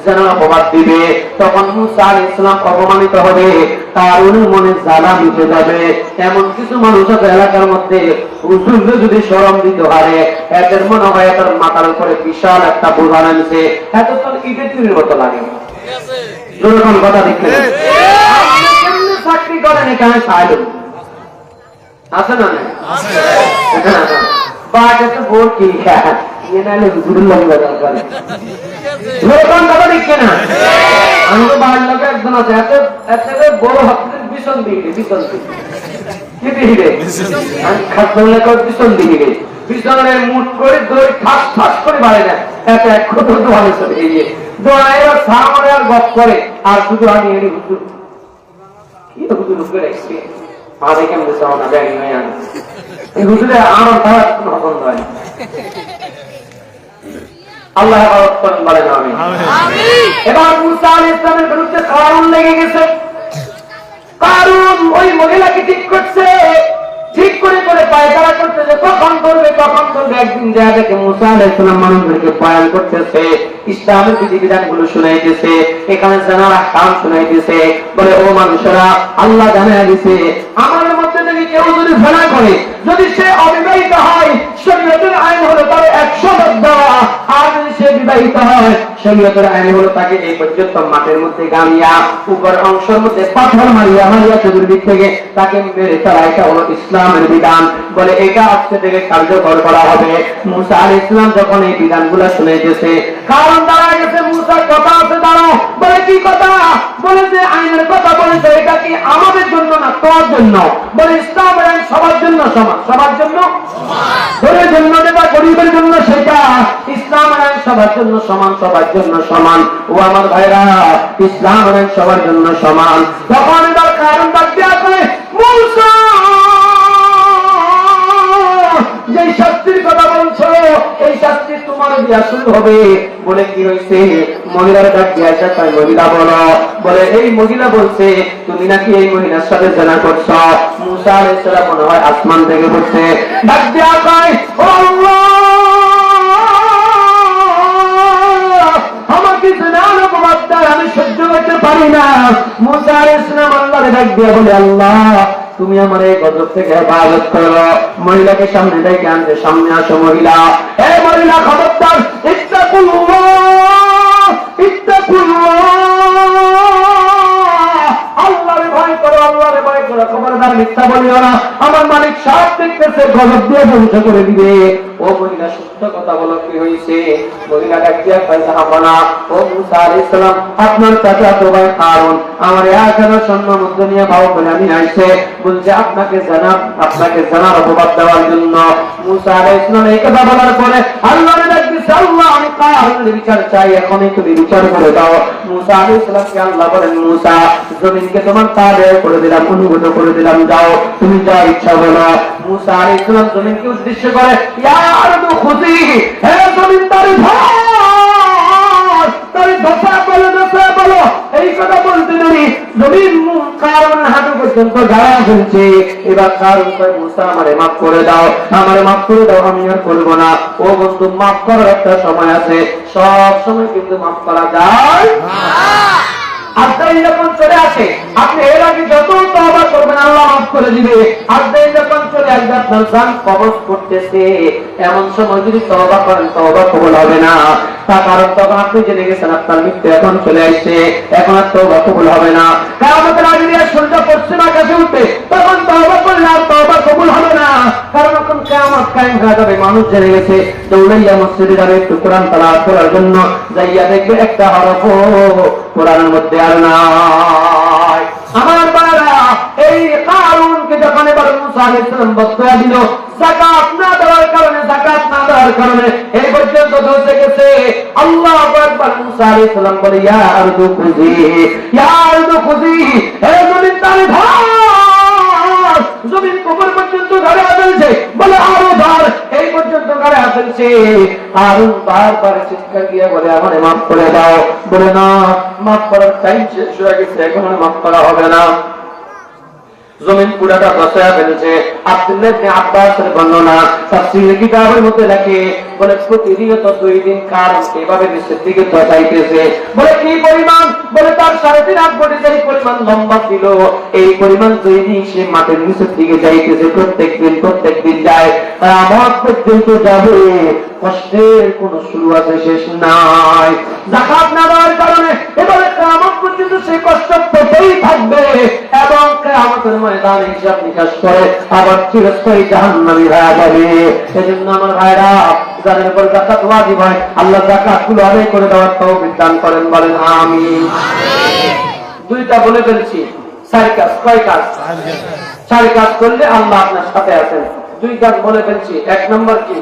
জিনার অপবাদ দিবে। তখন মুসা আলাইহিস সালাম অপমানিত হবে, কারণের মনে জ্বালা মিটে যাবে। এমন কিছু মানুষ আছে এলাকার মধ্যে, হুজুরকে যদি শরম দিতে পারে এদের মনে হয় তার মাথার উপরে বিশাল একটা বোঝা নামছে, এত তো ইটের চুরির মতো লাগে। যেরকম কথা দেখলেন কেমনে চাকরি করেন এখানে সাহেব আছে না? বাড়িতে বোর কি ইয়ে নাহলে হুজুরের লোক বাজার করে যেরকম কথা দেখছে না। আমি তো বাড়ির লোক একজন আছে এত এত বড় হাতের পিছন দিকে, পিছন দিকে কি দিকে আমি খাদ্য পিছন দিকে, পিছনে মুঠ করে দই ঠাস ঠাস করে বাড়ে না, এত এক ক্ষত ভালো চলে গিয়ে দোড়ায় সামনে আর গপ করে। আর শুধু আমি এনে হুজুর কি হুজুর হুজুর এসছে মাঝে কেমন চাও না ব্যাগ নিয়ে আনে এই হুজুরে আমার খাওয়ার কোনো পছন্দ হয় না। আল্লাহ বলেন আমি। এবার মুসা আলাইহিস সালামের বিরুদ্ধে কারণ লেগে গেছে। কারণ ওই মহিলাকে ঠিক করছে, ঠিক করে করে পায়তারা করতেছে, কখন করবে কখন করবে। একদিন যা দেখে মুসা আলাইহিস সালাম মানুষদেরকে বয়ান করতেছে, ইসলামের বিধিবিধানগুলো শুনাইতেছে, এখানে জানার আহকাম শুনাইতেছে। বলে ও মানুষেরা, আল্লাহ জানায় দিছে আমাদের মধ্যে থেকে কেউ যদি ভেড়া করে, যদি সে অবিবাহিত হয় শরীয়তের আইন হলো তার 100 ভাগ দেওয়া, আর যদি সে বিবাহিত হয় শরীয়তের আইন হলো তাকে এই পর্যন্ত মাঠের মধ্যে গামিয়া উপর অংশের মধ্যে পাথর মারিয়া মারিয়া চতুর্দিক থেকে তাকে মেরে ফেলা। এটা হলো ইসলামের বিধান। বলে এটা আজকে থেকে কার্যকর করা হবে। মুসা আলাইহিস সালাম যখন এই বিধানগুলো শুনাইতেছে, কারণ দাঁড়া গেছে মুসার কথা আছে দাঁড়াও। বলে কি কথা? বলে যে আইনের কথা বলেছে, এটা কি আমাদের জন্য না তোর জন্য? বলে ইসলামের আইন সবার জন্য সমান, সবার জন্য ধরের জন্য যেটা গরিবের জন্য সেটা, ইসলামের আইন সবার জন্য সমান, সবার জন্য সমান। ও আমার ভাইরা, ইসলামের আইন সবার জন্য সমান। তখন এবার কারণ ডাক দেয়া করে মুসা যে শাস্তির কথা বলছো এই শাস্তি তোমার দিয়া শুরু হবে। বলে কি হয়েছে? মহিলার ডাক দিয়া তাই মহিলা বলো। বলে এই মহিলা বলছে তুমি নাকি এই মহিলার সাথে জানা করছো। মুসা আলাইহিস সালাম মনে হয় আসমান থেকে বলছে, ডাক দিয়া কয় ও আল্লাহ আমাকে জানার অপবাদ দেয় আমি সহ্য করতে পারি না। মুসা আলাইহিস সালাম আল্লাহকে ডাক দিয়া বলে আল্লাহ তুমি আমার এই গজব থেকে হেফাজত করো। মহিলাকে সামনে ডেকে আনতে, সামনে আসো মহিলা। এই মহিলা খবরদার, ইত্তাকুল্লাহ ইত্তাকুল্লাহ, আল্লাহর ভয় করো, আল্লাহর ভয় করো, খবরদার মিথ্যা বলিও না, আমার মালিক সব দেখতেছে, গজব দিয়ে ধ্বংস করে দিবে। ও মহিলা সত্য কথা বলো, কি হয়েছে? মহিলা ডাকিয়া পয়সা হামানা, ও মুসা আলাইহিস সালাম আপনার চাচা তো ভাই হারুন আমার 1000 স্বর্ণ মুদ্রা নিয়ে ভাও বলে আমি আইছে, বলছে আপনাকে জানার অপবাদ দেওয়ার জন্য। মুসা আলাইহিস সালাম এই কথা বলার পরে আল্লাহর ডাক দিছে, আল্লাহ আমি কারুনের বিচার চাই, এখনই তুমি বিচার করে দাও। মুসা আলাইহিস সালামকে আল্লাহ বলেন, মুসা জমিনকে তোমার তাবে করে দিলাম, অনুগত করে দিলাম, যাও তুমি যা ইচ্ছা বলো। মুসা আলাইহিস সালাম জমিনকে উদ্দেশ্য করে ইয়া আরদু খুদি, হে জমিন তারে বলো। এই কথা বলতে দেরি জমিন কারণ হাঁটু পর্যন্ত গাড়া ফেলছে। এবার কারণ মুসা আমারে মাফ করে দাও, আমারে মাফ করে দাও, আমি আর করবো না। ও বন্ধু, মাফ করার একটা সময় আছে, সব সময় কিন্তু মাফ করা যায়। আপনার যখন চলে আসে, আপনি এর আগে যত তওবা করবেন আল্লাহ মাফ করে দিবে। আপনার যখন চলে আসবে, আপনার জান কবজ করতেছে, এমন সময় যদি তওবা করেন তওবা কবুল হবে না। তার কারণ তখন আপনি জেনে গেছেন আপনার মৃত্যু এখন চলে আসছে, এখন আর তওবা কবুল হবে না। কিয়ামতের আগে সূর্য পশ্চিম আকাশে উঠবে, তখন তওবা করলে আর তওবা কবুল হবে না। কারণ এখন কিয়ামত কায়েম হয়ে যাবে। মানুষ জেনে গেছে, দৌড়াইয়া মসজিদে যাবে একটু কোরআন তেলাওয়াত করার জন্য, যাইয়া দেখবে একটা হরফ কোরআনের মধ্যে আর নাই। আমার বাবা এই কারুনকে যখন এবার মুসা আলাইহিস সালাম বদয়া দিল যাকাত না দেওয়ার কারণে এই পর্যন্ত ধরতে গেছে। আল্লাহু আকবার। মুসা আলাইহিস সালাম বলে ইয়া আরদু খুজি, হে জমিন তারে ধর। জমিন কবর পর্যন্ত ধরে ফেলছে, বলে আরো ধর, এই পর্যন্ত ধরে ফেলছে। কারুন বারবার চিৎকার দিয়ে বলে আমারে মাফ করে দাও। বলে না, মাফ করার টাইম শেষ হয়ে গেছে, এখন মাফ করা হবে না। জমিন পুরাটা বসায়া ফেলেছে। আব্দুল্লাহ ইবনে আব্বাসের বর্ণনা তাফসীর কিতাবের মধ্যে লেখে, বলে প্রতিনিয়ত 2 দিন কারণ এভাবে নিচের দিকে ধসাইতেছে। বলে কি পরিমাণ? বলে তার 3.5 হাত বডি যেই পরিমাণ লম্বা ছিল, এই পরিমাণ 2 দিন সে মাটির নিচের দিকে যাইতেছে। প্রত্যেক দিন যায়, আমার পর্যন্ত যাবে। কষ্টের কোন শুরু আছে, শেষ নাই। যাকাত না দেওয়ার কারণে এবারে কিয়ামত পর্যন্ত সে কষ্ট পেতেই থাকবে এবং কিয়ামতের ময়দানে হিসাব নিকাশ করে আবার চিরস্থায়ী জাহান্নামী হয়ে যাবে। সেজন্য আমার ভাইরা, যাদের উপর যাকাত ওয়াজিব হয়, আল্লাহ যাকাতগুলো আদায় করে দেওয়ার তৌফিক দান করেন, বলেন আমিন। 2টা বলে ফেলছি, 4 কাজ। কয় কাজ? 4 কাজ করলে আল্লাহ আপনার সাথে আছেন। 2 কাজ বলে ফেলছি। 1 নম্বর কি?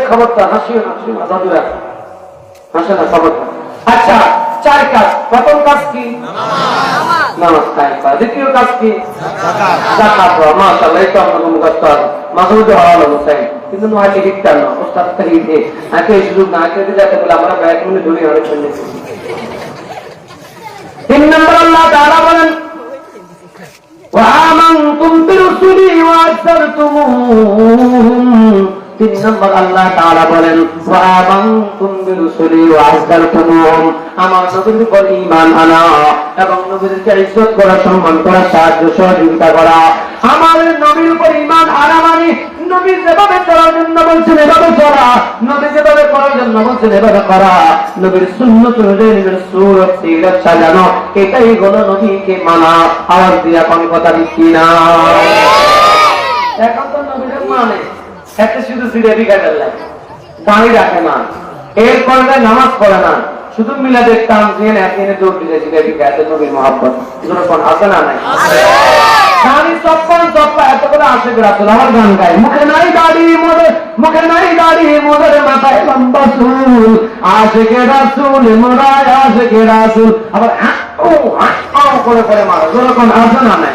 খবরটা হাসিও না, দাদুরা হাসে না, খবরটা। আচ্ছা, 4 কাজ। প্রথম কাজ কি? নামাজ কায়েম করা। দ্বিতীয় কাজ কি? যাকাত দেওয়া। মাশাআল্লাহ, এই তো আপনাদের মুখস্থ আছে। মাসুদ হাওয়ালা হোসেন, কিন্তু নয়টি হিকতার না, ওস্তাদ তাহিদে আকে সুযোগ না খেতে যাতে বলে আমরা 1 মিনিট ধরে অনেক শুনে। 3 নম্বর আল্লাহ তাআলা বলেন وآمنتم برسلي وعزرتموهم। 3 নম্বর আল্লাহ তাআলা বলেন وآمنتم برسلي وعزرتموهم, আমার নবীর উপর ঈমান আনা এবং নবীকে ইজ্জত করা, সম্মান করা, সাহায্য সহযোগিতা করা। আমার নবীর উপর ঈমান আনা মানে নবী যেভাবে চলার জন্য বলছেন এভাবে চলা, নবী যেভাবে করার জন্য বলছেন এভাবে করা, নবীর সুন্নাত অনুযায়ী নবীর সুরত সিরাত সাজানো, এটাই হলো নবীকে মানা। আওয়াজ দিয়ে কোন কথা দিচ্ছি না। এখন তো নবীর মানে এত শুধু সিরিয়াবি কাটাল লাগে, দাঁড়ি রাখে না, এর পরে নামাজ পড়ে না, শুধু মিলাদের টান দিয়ে এনে দৌড় দিলে সিরিয়াবি কাটে। নবীর মহব্বত যখন আছে না নাই গাড়ি চপ্পা এত করে আসে রাসূল আমার গান গায়। মুখে নাই দাড়ি মোদের মাথায় লম্বা চুল, আশিকে রাসূল মোরায় আশিকে রাসূল। আবার করে মারো যখন আসে না নাই,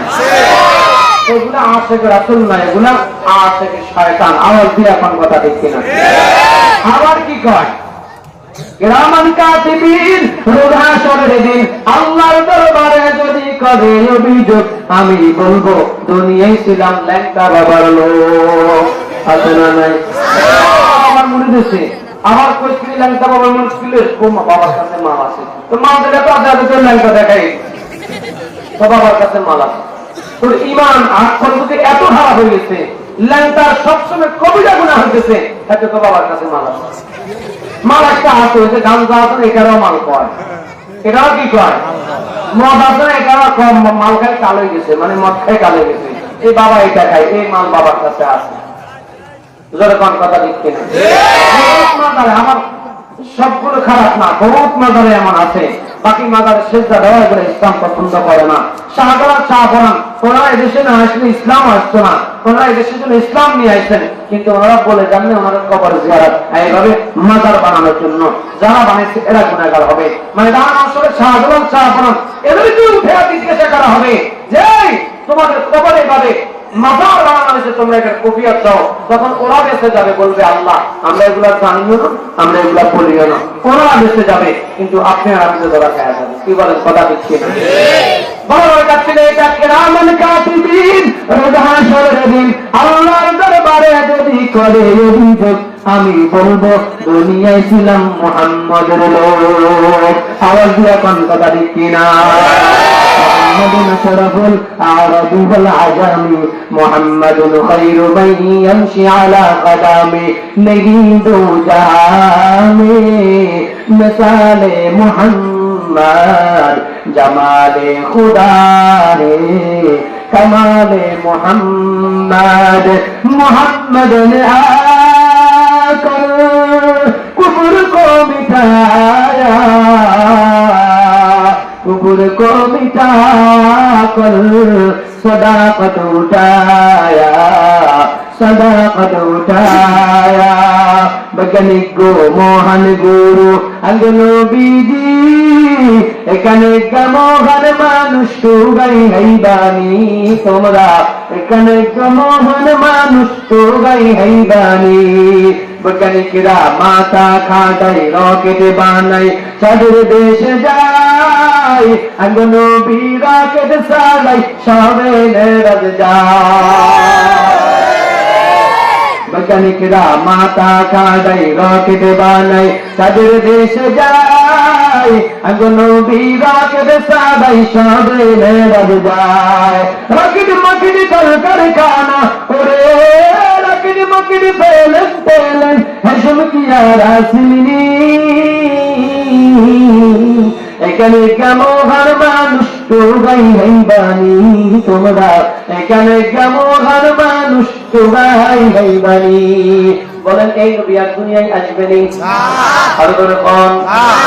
এগুলা আশিকে রাসূল না, এগুলা আশিকে শয়তান। আওয়াজ দিয়ে এখন কথা দেখছি না। আবার কি কয়? কিরামান কাতিবিন, রোজ হাশরের দিন আল্লাহর দরবারে যদি করে অভিযোগ, আমি বলবো দুনিয়ায় ছিলাম ল্যাংটা বাবার লোক। আছে না নাই? আমার মনে দিচ্ছে আমার কইছিল ল্যাংটা বাবার লোক ছিল, বাবার কাছে মাল আছে, তো মালদের এত আছে ল্যাংটা দেখাই, তো বাবার কাছে মাল আছে। তোর ইমান আত্মার প্রতি এত খারাপ হয়ে গেছে, ল্যাংটার সবসময় কবিরা গুনাহ হইতেছে, তাকে তো বাবার কাছে মাল আছে। মাল একটা হাত হয়েছে, গামজা আছে, এটারও মাল কয়, এটাও কি কয়? মদ আছে, এটারও কম মাল খায়, কালো হয়ে গেছে, মানে মদ খায় কালো গেছে। এই বাবা এটা খায়, এই মাল বাবার কাছে আছে। যেরকম কথা দিচ্ছি না, আমার সবগুলো খারাপ না, বহুত মাজারে এমন আছে। বাকি মাজারে সেজদা দেওয়া এগুলো ইসলাম পছন্দ করে না। শাহজালাল শাহপরান ওনারা এদেশে না আসলে ইসলাম আসতো না, ওনারা এদেশের জন্য ইসলাম নিয়ে আসতেন, কিন্তু ওনারা বলে জানলে ওনারা কবর জিয়ারত এইভাবে মাজার বানানোর জন্য যারা বানিয়েছে এরা গুনাহগার হবে। মানে দান আসলে শাহজালাল শাহপরান এদেরকে উঠে জিজ্ঞাসা করা হবে যে তোমাদের কবর এইভাবে মাজার বানানো হয়েছে, তোমরা এটা কফিয়াত দাও। তখন ওরা বেঁচে যাবে, বলবে আল্লাহ আমরা এগুলা জানিও না, আমরা এগুলা বলিও না। ওরা বেঁচে যাবে, কিন্তু আপনি আর আমি ধরা খাওয়া যাবে। কি বলেন? কথা দিচ্ছি না। বড় কাছে এটা কিরামান কাতিবিন, রোজ হাশরের দিন আল্লাহর দরবারে যদি করে অভিযোগ, আমি বলবো দুনিয়ায় ছিলাম মুহাম্মদের লোক। আওয়াজ দিয়ে কোন কথা দিচ্ছি না। محمد شرف الأعراب والعجم, محمد خير من يمشي على قدمه, नहीं दो जहां में مثال محمد, जमाल खुदा है कमाल محمد. محمد ने आकर कुफ्र को मिटाया, गुर को मिटा कर सदाकत उठाया, सदाकत उठाया। वैज्ञानिक गो मोहन गुरु नबीजी এখানে মহান মানুষ গাই হাইবানি তোমরা, এখানে মহান মানুষ গাই হাইবানি। বৈজ্ঞানিকরা মাথা খাটাই রকেট বানাই চাঁদের দেশে যায়, নবী রকেট চালাই সবে মেরাজ যায়। বৈজ্ঞানিকরা মাথা খাটাই রকেট বানাই চাঁদের দেশে যায়, নবী রকেট চালাই সবে মেরাজ যায়। রকেট মকেট কারখানা ওরে রকেট মকেট পেলেন পেলেন হেসম কিয়া রাসিনি। এখানে মহান মানুষ গাই হাইবানি তোমরা, এখানে মহান মানুষ গাই হাইবানি। বলেন এই নবী আর দুনিয়ায় আসবেনি? আর কোন কোন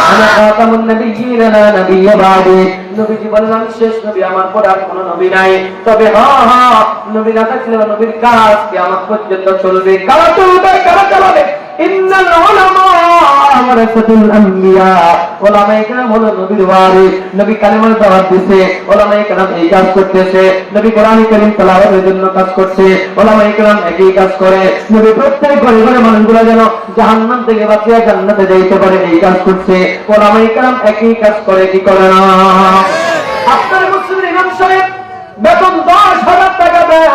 আনা খাতামুন নবিয়্যিন লা নবিয়্য বাদি। নবীজি বলেন আমি শেষ নবী, আমার পর আর কোন নবী নাই। তবে হ্যাঁ নবী না থাকলে নবীর কাজ কিয়ামত পর্যন্ত চলবে। কারা চলবে? কারা চালাবে? ইন্নাল উলামা ওয়ারাসাতুল আম্বিয়া। উলামায়ে কেরাম হলো নবীর ওয়ারিস। নবী কালেমার দাওয়াত দিতে উলামায়ে কেরাম এই কাজ করতেছে। নবী কোরআন কারীম তেলাওয়াতের জন্য কাজ করছে, উলামায়ে কেরাম একই কাজ করে। নবী প্রত্যেক ঘরে ঘরে মানুষগুলো যেন জাহান্নাম থেকে বাঁচিয়ে জান্নাতে যাইতে পারে এই কাজ করছে। উলামায়ে কেরাম একই কাজ করে, কি করে না? আপনার মুসলিম ইমাম সাহেব বেতন 10,000 টাকা দেন,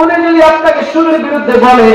উনি যদি আপনাকে সুদের বিরুদ্ধে বলে,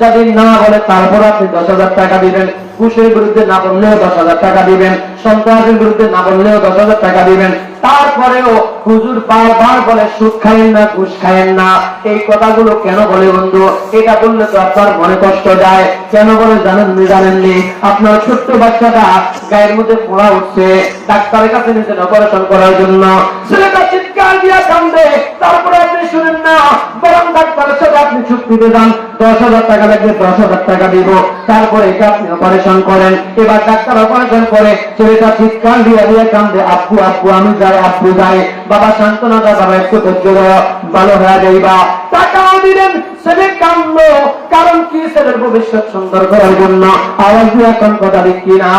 যদি না বলে তারপর আপনি 10,000 টাকা দিবেন। ঘুষের বিরুদ্ধে না বললেও 10,000 টাকা দিবেন, সন্ত্রাসের বিরুদ্ধে না বললেও 10,000 টাকা দিবেন। তারপরেও হুজুর বারবার বলে সুদ খায়েন না, ঘুষ খায়েন না। এই কথাগুলো কেন বলে বন্ধু? এটা বললে তো আপনার মনে কষ্ট যায়। কেন বলে জানেননি? আপনার ছোট্ট বাচ্চাটা গায়ের মধ্যে ফোড়া উঠছে, ডাক্তারের কাছে নিয়েছেন অপারেশন করার জন্য, ছেলেটা চিৎকার দিয়া কান্দে, তারপরে আপনি শুনেন না, বরং ডাক্তারের সাথে আপনি চুক্তিতে যান, 10,000 টাকা লাগবে, 10,000 টাকা দিব, তারপরে এটা আপনি অপারেশন করেন। এবার ডাক্তার অপারেশন করে ছেলেটা চিৎকার দিয়া দিয়া কান্দে, আব্বু আব্বু আমি যাই, আব্বু যাই। বাবা সান্ত্বনা দেয়, বাবা একটু ধৈর্য ধরো, ভালো হয়ে যাইবা। টাকাও দিলেন, ছেলে কান্দলো। কারণ কি? ছেলের ভবিষ্যৎ সুন্দর করার জন্য। আওয়াজ দিয়ে এখন কথা দেখি না?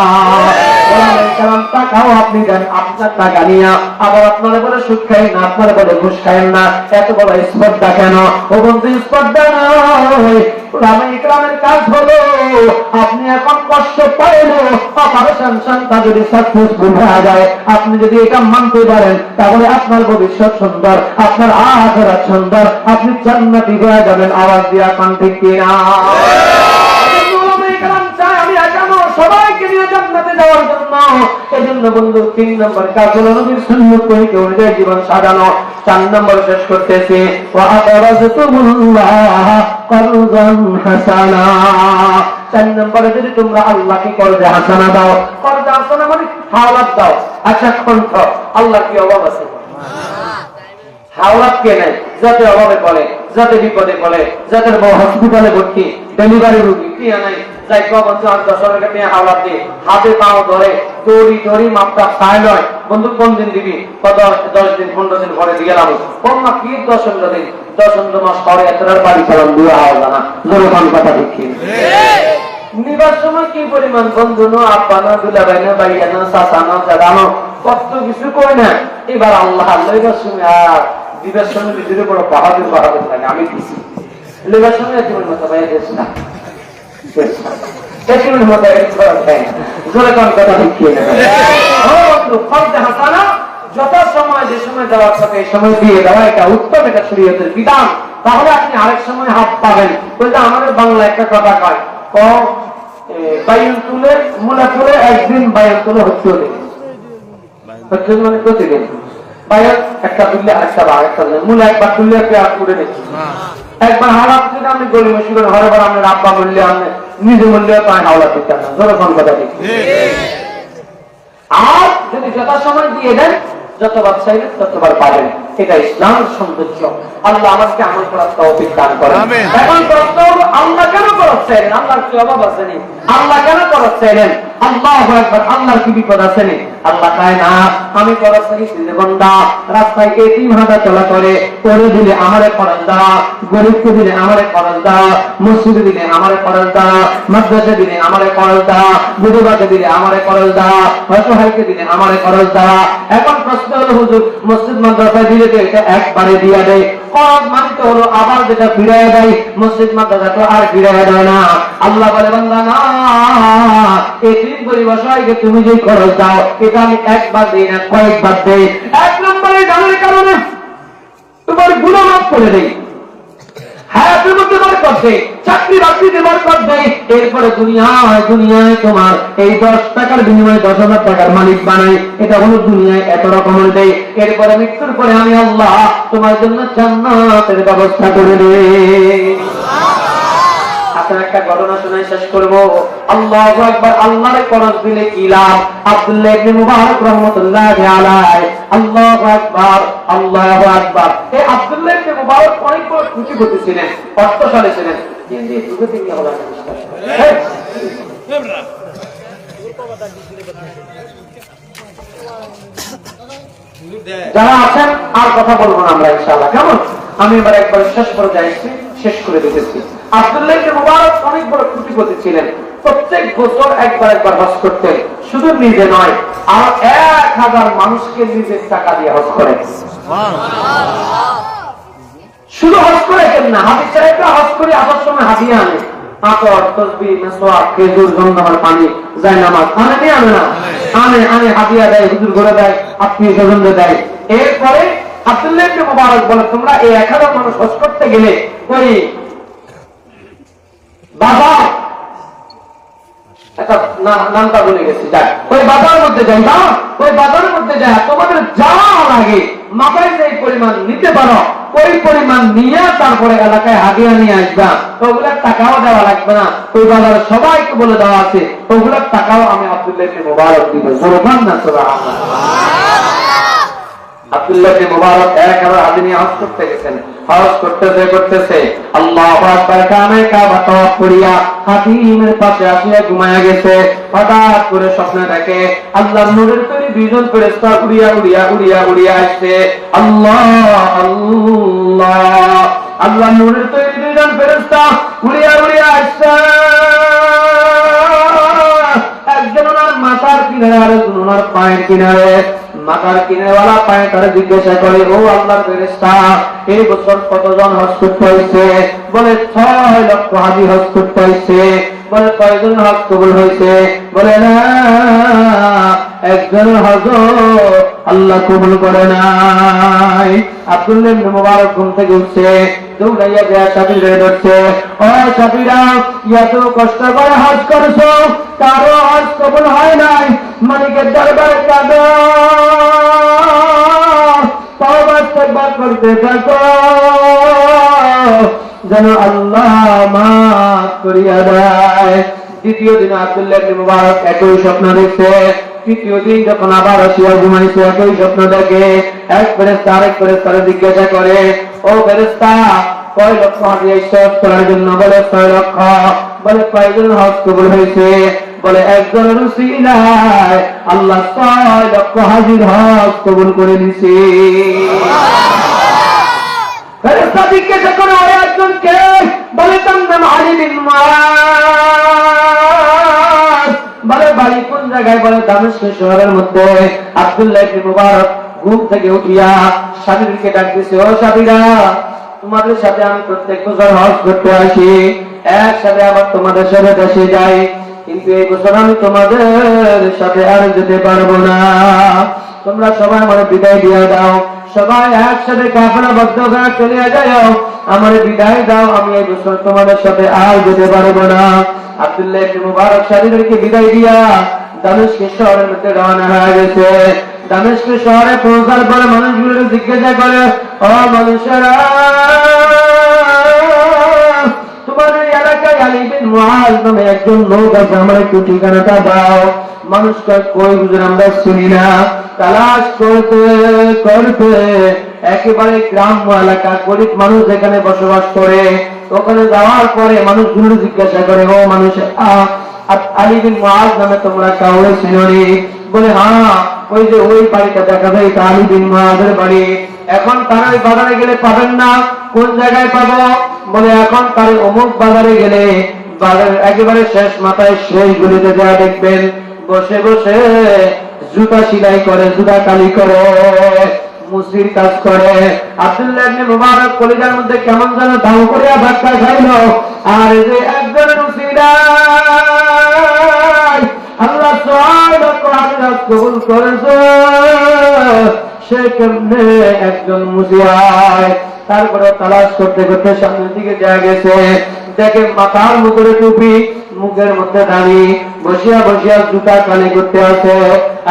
কারণ টাকাও আপনি দেন, আপনার টাকা নিয়ে আবার আপনারা বলে সুদ খাই না, আপনারা বলে ঘুষ খাইন না। এত বড় স্পর্ধা কেন? ও বন্ধু স্পর্ধা নয়, ইকরামের কাজ হলো আপনি এখন কষ্ট পাইলে অপারেশন সন্তান যদি সাকসেসফুল হয়ে যায়, আপনি যদি এটা মানতে পারেন, তাহলে আপনার ভবিষ্যৎ সুন্দর, আপনার আখিরাত সুন্দর, আপনি জান্নাতি হয়ে যাবেন। আওয়াজ দিয়ে এখন ঠিক কিনা? আমি একানো সবাইকে নিয়ে জান্নাতে যাওয়ার জন্য। এই জন্য বন্ধু 3 নম্বর কাজ হলো নবীর সুন্নাত পড়ে অনুযায়ী জীবন সাজানো। 4 নম্বর শেষ করতেছে ওয়া আকরাজতুমুল্লাহ করজান হাসানা। 4 নম্বরে যদি তোমরা আল্লাহকে করজে হাসানা দাও, করজে হাসানা মানে হাওলাত দাও। আচ্ছা কণ্ঠ আল্লাহ কি অভাব আছে? হাওলাত কে নাই? যাতে অভাবে পড়ে, যাতে বিপদে পড়ে, যাদের বউ হসপিটালে ভর্তি, ডেলিভারি রোগী কি নাই, যাই কখন 10,000 টাকা নিয়ে হাওলাত দিয়ে হাতে পাও ধরে দড়ি ধরি মাপটা ছায় নয়। বন্ধু কোন দিন দিবি? 10 দিন 15 দিন পরে দিয়ে গেলাম। কোন না কি 10 দিন 10 মাস পরে এতটার বাড়ি চালান দূরে হাওলা না, জোরে কোন কথা দেখি নিবার সময় কি পরিমাণ বন্ধু নো আব্বা না দুলা ভাই না ভাইয়া না চাচা না দাদা কত কিছু কই না। এবার আল্লাহ আল্লাহর সময় আর দিবার সময় ভিতরে বড় বাহাদুর বাহাদুর লাগে। আমি দিছি লেবার সময় এতিমের মতো ভাই দেশ না, এতিমের মতো জোরে কোন কথা দেখি না। হাসানা যত সময় যে সময় দেওয়ার কথা এই সময় দিয়ে দেওয়া, এটা উত্তম, এটা শরীয়তের বিধান। তাহলে আপনি আরেক সময় হাত পাবেন। বলতে আমাদের বাংলা একটা কথা কয়, বায়ু তুলে মূলা তুলে একদিন বায়ু তুলে হচ্ছে মানে প্রতিদিন বায়ু একটা তুললে আরেকটা বা আরেকটা মূলা একবার তুললে উড়ে নিচ্ছি। একবার হাওলাত দিলে আপনি গলি মশি করে হরেবার আপনার আব্বা বললে আপনি নিজে বললে তাই হাওলাত দিতে না, যতক্ষণ কথা দেখি। আর যদি যথাসময় দিয়ে দেন, যতবার চাইবেন ততবার পাবেন। এটা ইসলামের সৌন্দর্য। আল্লাহ আমাকে আমল করার তৌফিক দান করেন। এখন প্রশ্ন হলো আল্লাহ কেন করাচ্ছেন? আল্লাহর কি অভাব আছে? আল্লাহ কেন করাচ্ছেন? আল্লাহু আকবার। আল্লাহর কি বিপদ আছে? আল্লাহ কয় না, আমি বড় চাইছি যে বান্দা রাস্তায় এতিম হাঁটা চলা করে, করে দিলে আমারে খরচ দাও, গরিবকে দিলে আমারে খরচ দাও, মসজিদে দিলে আমারে খরচ দাও, মাদ্রাসা দিলে আমারে খরচ দাও, বিধবাকে দিলে আমারে খরচ দাও, অসহায়কে দিলে আমারে খরচ দাও। এখন প্রশ্ন হলো হুজুর, মসজিদ মাদ্রাসায় দিলে তো এটা একবারে দিয়া দেয়, খরচ মানতে হলো আবার যেটা ফিরাই দেয়, মসজিদ মাদ্রাসা তো আর ফিরাই দেয় না। আল্লাহ বলে বান্দা না, এতিম গরিব অসহায়কে তুমি যে খরচ দাও এটা আমি একবার দিই না, কয়েকবার দেই। এক নম্বরে দানের কারণে তোমার গুনাহ মাফ করে দেই, হায়াতের মধ্যে বরকত দেই, চাকরি বাকরিতে বরকত দেই, এরপরে দুনিয়ায় তোমার এই 10 টাকার বিনিময়ে 10,000 টাকার মালিক বানাই, এটা হলো দুনিয়ায় এত রকমের দেই। এরপরে মৃত্যুর পরে আমি আল্লাহ তোমার জন্য জান্নাতের ব্যবস্থা করে দেই। আপনার একটা ঘটনা শুনে শেষ করব। আল্লাহু আকবার। আল্লাহর খরচ দিলে কি লাভ? আব্দুল্লাহ ইবনে মুবারক রাহমাতুল্লাহি আলাইহি, আল্লাহু আকবার, আল্লাহু আকবার। এই আব্দুল্লাহ ইবনে মুবারক অনেক বড় কোটিপতি ছিলেন, অর্থশালী ছিলেন। কিন্তু এই যুগে তিনি হলেন যারা আছেন আর কথা বলবো না আমরা ইনশাআল্লাহ, কেমন? আমি এবার একবার শেষ করে যাচ্ছি, শেষ করে দিতেছি। আব্দুল্লাহ ইবনে মুবারক অনেক বড় কোটিপতি ছিলেন, প্রত্যেক বছর একবার হজ করতেন, শুধু নিজে নয় আর 1000 মানুষকে নিজের টাকা দিয়ে হজ করেন। শুধু হজ করে কেন না, হাদিস সাহেবরা হজ করে আসার সময় হাদিয়া আনে, আতর, তসবিহ, মেসওয়াক, খেজুর, জমজমের পানি, জায়নামাজ আনে না, আনে হাদিয়া দেয়, হুজুর ঘরে দেয়, আত্মীয় স্বজনদের দেয়। এরপরে আব্দুল্লাহ ইবনে মুবারক বলে, তোমরা এই 1000 মানুষ হজ করতে গেলে ওই বাজার, একটা নামটা বলে গেছি, ওই বাজারের মধ্যে যাই না, ওই বাজারের মধ্যে যায় তোমাদের যা লাগে মাথায় যে পরিমাণ নিতে পারো ওই পরিমাণ নিয়ে তারপরে এলাকায় হাদিয়া নিয়ে আসবা, ওগুলার টাকাও দেওয়া লাগবে না, ওই বাজারে সবাইকে বলে দেওয়া আছে ওগুলার টাকাও আমি আব্দুল্লাহ ইবনে মুবারক দিব। সুবহানাল্লাহ, সুবহানাল্লাহ। আব্দুল্লাহ ইবনে মুবারক 1000 হাদিয়া নিয়ে হজ করতে গেছেন, হজ করতেছে আল্লাহু আকবার, কাবা তাওয়াফ করিয়া হাতিমের পাশে আসিয়া ঘুমায়া গেছে। হঠাৎ করে স্বপ্নে দেখে আল্লাহর নূরের তৈরি 2 জন ফেরেশতা উড়িয়া আসছে। আল্লাহ আল্লাহ, আল্লাহর নূরের তৈরি 2 জন ফেরেশতা উড়িয়া আসছে। একজন ওনার মাথার কিনারে আর একজন ওনার পায়ের কিনারে। মাথার কিনারেওয়ালা পায়ে তারা জিজ্ঞাসা করে, ও আল্লাহর ফেরেশতা, এই বছর কতজন হজ করতে হয়েছে? বলে 6 লক্ষ হাজি হজ করতে হয়েছে। বলে কয়জন হজ কবুল হয়েছে? বলে না, একজন হজ আল্লাহ কবুল করে নাই। আব্দুল্লাহ ইবনে মুবারক ঘুম থেকে উঠছে, দৌড়াইয়া যায় সাবিরে ধরছে, ও সাবিরা, এত কষ্ট করে হজ করছো, কারো হজ কবুল হয় নাই, মালিকের দরবারে কাঁদো, তওবা ইস্তেগফার করতে থাকো, যেন আল্লাহ মাফ করিয়া দেয়। দ্বিতীয় দিন আব্দুল্লাহ ইবনে মুবারক একই স্বপ্ন দেখছে। তৃতীয় দিন যখন আবার আসিয়া ঘুমাইছে, একই স্বপ্ন দেখে। এক ফেরেশতা আরেক ফেরেশতাকে জিজ্ঞাসা করে, ও ফেরেশতা, কয় লক্ষ হাদিয়া হজ করার জন্য? বলে 6 লক্ষ। বলে কয়জন হজ কবুল হয়েছে? বলে একজনের উসিলায় আল্লাহ 6 লক্ষ হাজির হজ কবুল করে নিছে। ফেরেশতা জিজ্ঞাসা করে, ওই একজন কে? বলে তার নাম আলী বিন মুআজ। বলে বাড়ি কোন জায়গায়? বলে দামেস্ক শহরের মধ্যে। আব্দুল্লাহ ইবনে মুবারক ঘুম থেকে উঠিয়া সাবিরকে ডাক দিছে, ও সাবিরা, তোমাদের সাথে আমি প্রত্যেক বছর হজ করতে আসি, একসাথে আবার তোমাদের সাথে দেশে যাই, কিন্তু এই বছর আমি তোমাদের সাথে আর যেতে পারবো না। তোমরা সবাই আমার বিদায় দিয়ে দাও, সবাই একসাথে কাফেলাবদ্ধ হয়ে চলে যাও, আমার বিদায় দাও, আমি এই বছর তোমাদের সাথে আর যেতে পারবো না। আব্দুল্লাহ ইবনে মুবারক সাবিরকে বিদায় দিয়া দামেস্ক শহরের মধ্যে রওনা হয়ে গেছে। দামেস্ক শহরে পৌঁছার পরে মানুষগুলো জিজ্ঞাসা করে, ও মানুষেরা, তোমাদের এলাকায় আলী বিন মুআজ নামে একজন লোক আছে, আমার একটু ঠিকানাটা দাও। মানুষ কই হুজুর, আমরা চিনি না। তালাশ করতে করতে একেবারে গ্রাম্য এলাকা, গরিব মানুষ যেখানে বসবাস করে, ওখানে যাওয়ার পরে মানুষগুলো জিজ্ঞাসা করে, ও মানুষ, আলী বিন মুআজ নামে তোমরা কাউরে চিনোনি? বলে হ্যাঁ, ওই যে ওই বাড়িটা দেখা যায় এটা আলী বিন মুআযের বাড়ি। এখন তার ওই বাজারে গেলে পাবেন না, কোন জায়গায় পাবো? বলে এখন তার অমুক বাজারে গেলে বাজারের একেবারে শেষ মাথায় সেই গলিতে যা দেখবেন বসে বসে জুতা সেলাই করে, জুতা কালি করে, মুসির কাজ করে। আব্দুল্লাহ ইবনে মুবারক কলিজার মধ্যে কেমন যেন দাও করিয়া ধাক্কা খাইল। আর যে একজন মুসিরাই আল্লাহ কবুল করেছে, সে কেমনে একজন মুসিরাই। তারপরে তালাশ করতে করতে সামনের দিকে যাওয়া গেছে, দেখে মাথার মুখে টুপি, মুখের মধ্যে দাঁড়ি, বসিয়া বসিয়া জুতা কালি করতে আছে।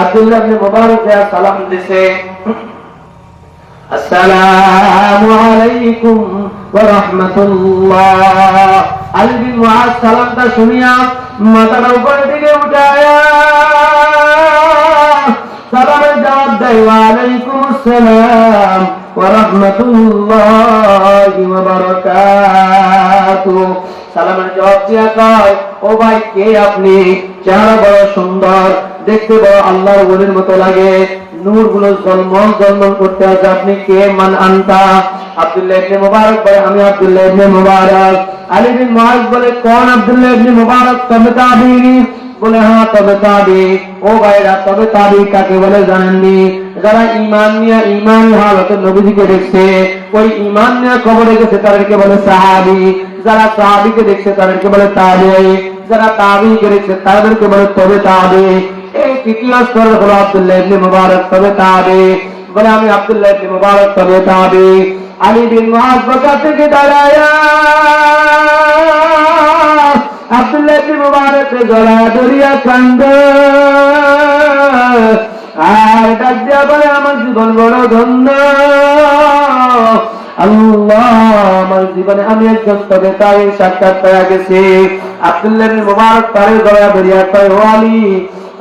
আব্দুল্লাহ ইবনে মুবারক সালাম দিছে, আসসালামু আলাইকুম ওয়া রাহমাতুল্লাহ। আলী বিন মুআয সালামটা শুনিয়া মাথাটা উপরের দিকে উঠায়া সালামের জবাব দেয়, ওয়া আলাইকুম আসসালাম ওয়া রাহমাতুল্লাহি ওয়া বারাকাতুহু। সালামের জবাব দিয়া কয়, ও ভাই কে আপনি? চেহারা বড় সুন্দর, দেখতে বড় আল্লাহর ওলির মতো লাগে, নূর গুলো জলমল জলমল করতে আছে, আপনি কে? মান আনতা? আব্দুল্লাহ ইবনে মুবারক বলে, আমি আব্দুল্লাহ ইবনে মুবারক। আলী বিন মুআয বলে, কোন আব্দুল্লাহ ইবনে মুবারক? তবে তাবিঈ। বলে হ্যাঁ তবে তাবি। ও ভাইরা, তবে তাবি কাকে বলে জানেননি? যারা ঈমান নিয়ে ঈমান হালতে নবীজিকে দেখছে, ওই ঈমান নিয়ে কবরে গেছে, তাদেরকে বলে সাহাবী। যারা সাহাবীকে দেখছে তাদেরকে বলে তাবিঈ। যারা তাবিঈকে দেখছে তাদেরকে বলে তবে তাবি। এই তৃতীয় স্তর হলো আব্দুল্লাহ ইবনে মুবারক তবে তাবি। বলে আমি আব্দুল্লাহ ইবনে মুবারক তবে তাবি। আলী বিন মুআয বকা থেকে দাঁড়ায়া আব্দুল্লাহ ইবনে মুবারককে গলা ধরিয়া কান্দে আর ডাক দিয়া বলে, আমার জীবন বড় ধন্য, আল্লাহ আমার জীবনে আমি একজন তবে তাই সাক্ষাৎ পেয়ে গেছি। আব্দুল্লাহ ইবনে মুবারক তার গলা ধরিয়া কয়, ও আলী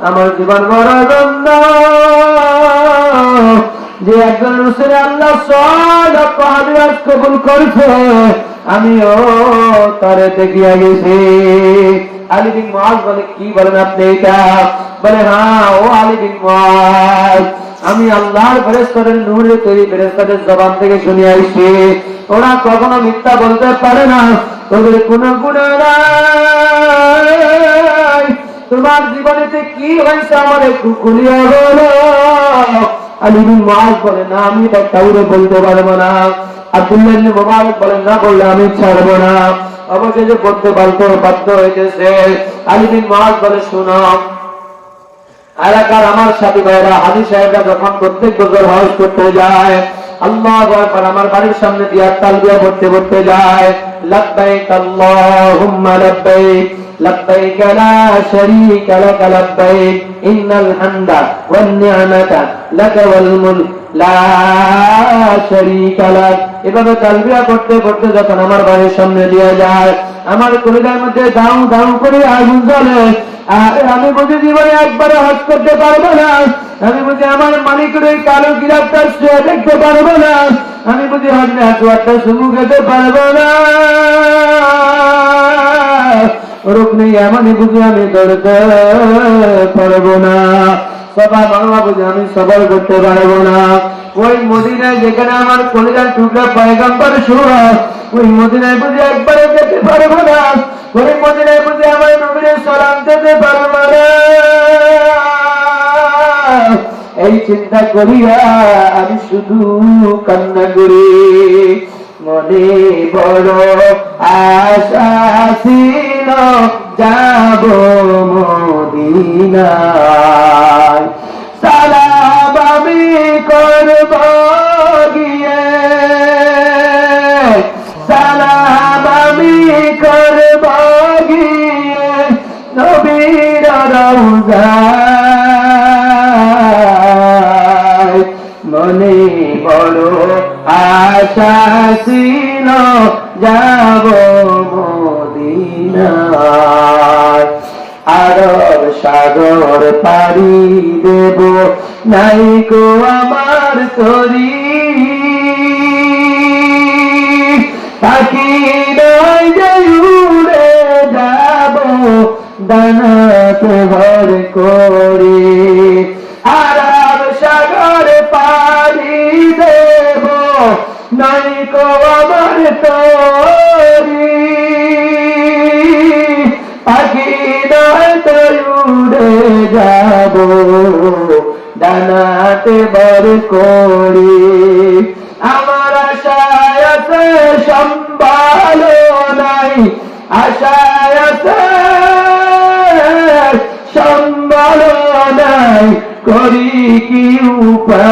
আমার জীবন বড় ধন্য যে একজন রাসূল আল্লাহ সব হাদিস কবুল করেছে, আমিও তারে দেখিয়া গেছি। আলী বিন মুআয বলে, কি বলেন আপনি এটা? বলে হ্যাঁ, ও আলী বিন মুআয, আমি আল্লাহর ফেরেশতাদের নূরে তৈরি ফেরেশতাদের জবান থেকে শুনে আইছি, ওরা কখনো মিথ্যা বলতে পারে না, ওদের কোনো গুনাহ নাই। তোমার জীবনেতে কি হয়েছে আমার একটু খুলিয়া বলো। আলী বিন মুআয বলে, না আমি এটা কাউরে বলতে পারবো না। আব্দুল্লাহ ইবনে মুবারক বলেন, না বললে আমি ছাড়বো না। অবশেষে করতে বাধ্য হইতেছে। আলী বিন মুআয বলে, শোনো, এলাকার আমার সাথী ভাইরা হাজী সাহেবরা যখন প্রত্যেক বছর হজ করতে যায়, আল্লাহু আকবার আমার বাড়ির সামনে দিয়ে তালবিয়া পড়তে পড়তে যায়, লাব্বাইক আল্লাহুম্মা লাব্বাইক লাব্বাইক লা শারীকা লাক লাব্বাইক ইন্নাল হামদা ওয়ান নি'মাতা লাকা ওয়াল মুলক লা শারীকা লাক। এভাবে তালবিয়া করতে করতে যখন আমার বাড়ির সামনে দিয়ে যায়, আমার কলিজার মধ্যে দাউ দাউ করে আগুন জ্বলে। আমি বুঝি জীবনে একবারে হজ করতে পারবো না, আমি বুঝি আমার মালিকের ওই কালো গিরাফটা শুয়ে দেখতে পারবো না, আমি বুঝি হজরে আসওয়াদটা চুমু খেতে পারবো না, রুকনে ইয়ামানি বুঝি আমি ধরতে পারবো না, সবা বাংলা বুঝি আমি সবর করতে পারবো না। ওই মদিনায় যেখানে আমার কলিজার টুকরা পয়গম্বর শুয়া, ওই মদিনায় বুঝি একবারে যেতে পারবো না, ওই মদিনায় বুঝি আমার নবীর সালাম দিতে পারবো না। এই চিন্তা করিয়া আমি শুধু কান্না করি। মনে বড় আশা ছিল যাব মদিনায়, সালাম আমি করব গিয়ে, সালাম আমি করব গিয়ে নবীর রওজায়। মনে বড় আশা ছিল যাব মদিনায়, আরব সাগর পাড়ি দেব নাই গো আমার তরি, পাখি নয় যে উড়ে যাব দানাতে ভর করে। হাতে বার করি আমার আশায় আছে সম্বল নাই আশায় আছে সম্বল নাই করি কি উপায়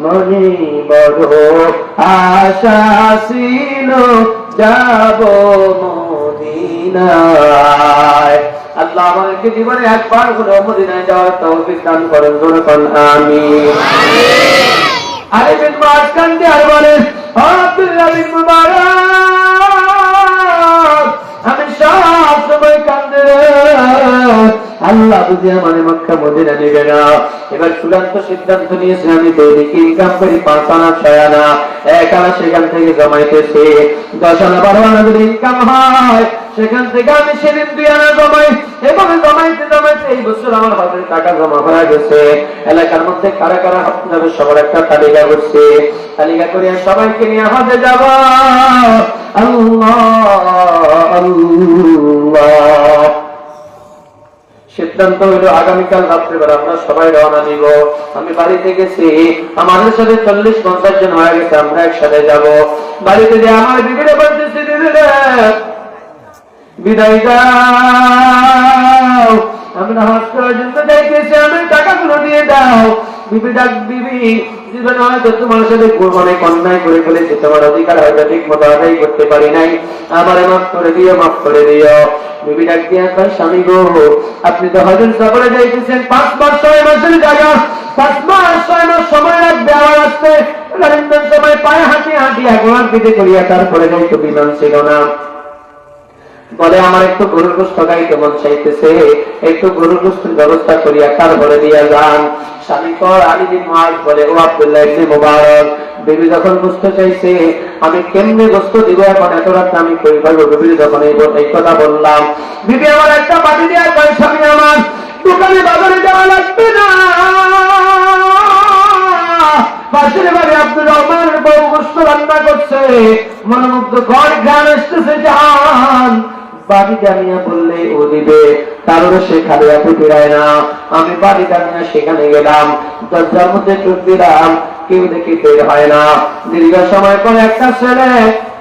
মনে বড় আশা ছিল যাব মদিনায় আল্লাহ আমাদেরকে জীবনে একবার করে মদিনায় যাওয়ার তৌফিক দান করেন জোরে কোন আমিন আরে বিন মাসকান্দি আর বলে আব্দুল্লাহ বিন মুবারক আমি সব সময় কান্দে আল্লাহ বুঝি আমার মক্কা মদিনা নেবে না এবার চূড়ান্ত সিদ্ধান্ত নিয়েছে আমি দৈনিক ইনকাম করি 5 আনা 6 আনা 1 আনা সেখান থেকে জমাইতেছি 10 আনা 12 আনা যদি ইনকাম হয় সেখান থেকে আমি সেদিন 2 আনা জমাই এভাবে জমাইতে জমাইতে এই বছর আমার হাতের টাকা জমা হয়ে গেছে এলাকার মধ্যে কারা কারা হাত যাবে সবার একটা তালিকা করছে তালিকা করে সবাইকে নিয়ে হাতে যাব আল্লাহ আল্লাহ সিদ্ধান্ত হইল আগামীকাল রাত্রেবেলা আমরা সবাই রওনা দিব আমি বাড়িতে গেছি আমাদের সাথে 40-50 জন হয়ে গেছে আমরা একসাথে যাব বাড়িতে যে আমার বিবিরে বলতেছি বিদায় দাও আমি নামাজ পড়ার জন্য যাইতেছি আমি টাকাগুলো দিয়ে দাও বিবি ডাক বিবি জীবনে হয়তো তোমার সাথে অনেক অন্যায় করে ফেলেছি তোমার অধিকার হয়তো ঠিক মতো আদায় করতে পারি নাই আমারে মাফ করে দিও মাফ করে দিও বিবি ডাক দিয়ে কয় স্বামী গো আপনি তো হজের সফরে যাইতেছেন 5 মাস 6 মাসের জায়গা 5 মাস 6 মাস সময় লাগবে আমার আসতে রমজান সময় পায়ে হাঁটি হাঁটি একবার পিঠে করিয়া তারপরে যাইতো বিমান ছিল না বলে আমার একটু গরুর গোশত খাইতে মন চাইতেছে একটু গরুর গোশতের ব্যবস্থা করিয়া তারপরে দিয়া যান স্বামী কর আলী বিন মুআজ বলে ও আব্দুল্লাহ ইবনে মুবারক বিবি যখন গোশত চাইছে আমি কেমনে গোশত দিব এখন এত রাত আমি কই পারবো বিবি যখন এই কথা বললাম বিবি আমার একটা বাটি দিয়া কয় স্বামী আমার দোকানে বাজারে যাওয়া লাগবে না পাশের বাড়ি আব্দুর রহমানের বউ গোশত রান্না করছে মনোমুগ্ধ ঘর গান আসতেছে জান বাড়ি জানিয়া বললে ও দিবে তারও সে খালি হাতে ফিরায় না আমি বাড়ি জানিয়া সেখানে গেলাম দরজার মধ্যে চোখ দিলাম কেউ দেখি বের হয় না দীর্ঘ সময় পরে একটা ছেলে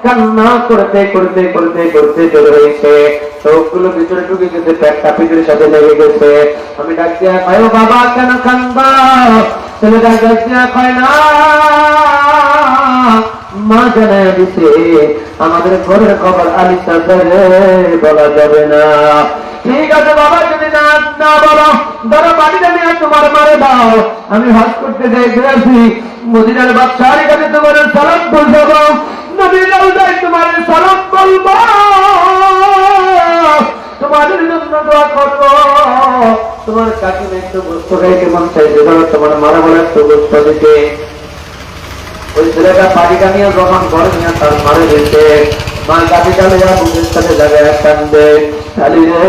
কান্না করতে করতে করতে করতে বের হয়েছে চোখগুলো ভিতরে ঢুকে গেছে পেটটা পিঠের সাথে লেগে গেছে আমি ডাক দিয়া কয় বাবা কেন কান্দা ছেলেটা ডাক দিয়া কয় না মা জানায় দিছে আমাদের ঘরের খবর আলী চাচারে বলা যাবে না ঠিক আছে বাবা যদি না বলো ধরো বাড়িটা নিয়ে তোমার মারে দাও আমি হজ করতে যাইতে আসি মদিনার বাদশাহের কাছে তোমার সালাম পৌঁছাবো নবীর রওজায় তোমার সালাম বলবো তোমাদের জন্য দোয়া করবো তোমার কাকিমা একটু গোশত খাইতে মন চাইছে ধরো তোমার মারা বলে একটু গোশত দিতে ওই ছেলেটা পাটিটা নিয়ে যখন ঘরে নিয়ে তার মারে দিচ্ছে মার কাটিটা নিয়ে বুকের সাথে জায়গায় কান্দে খালি রে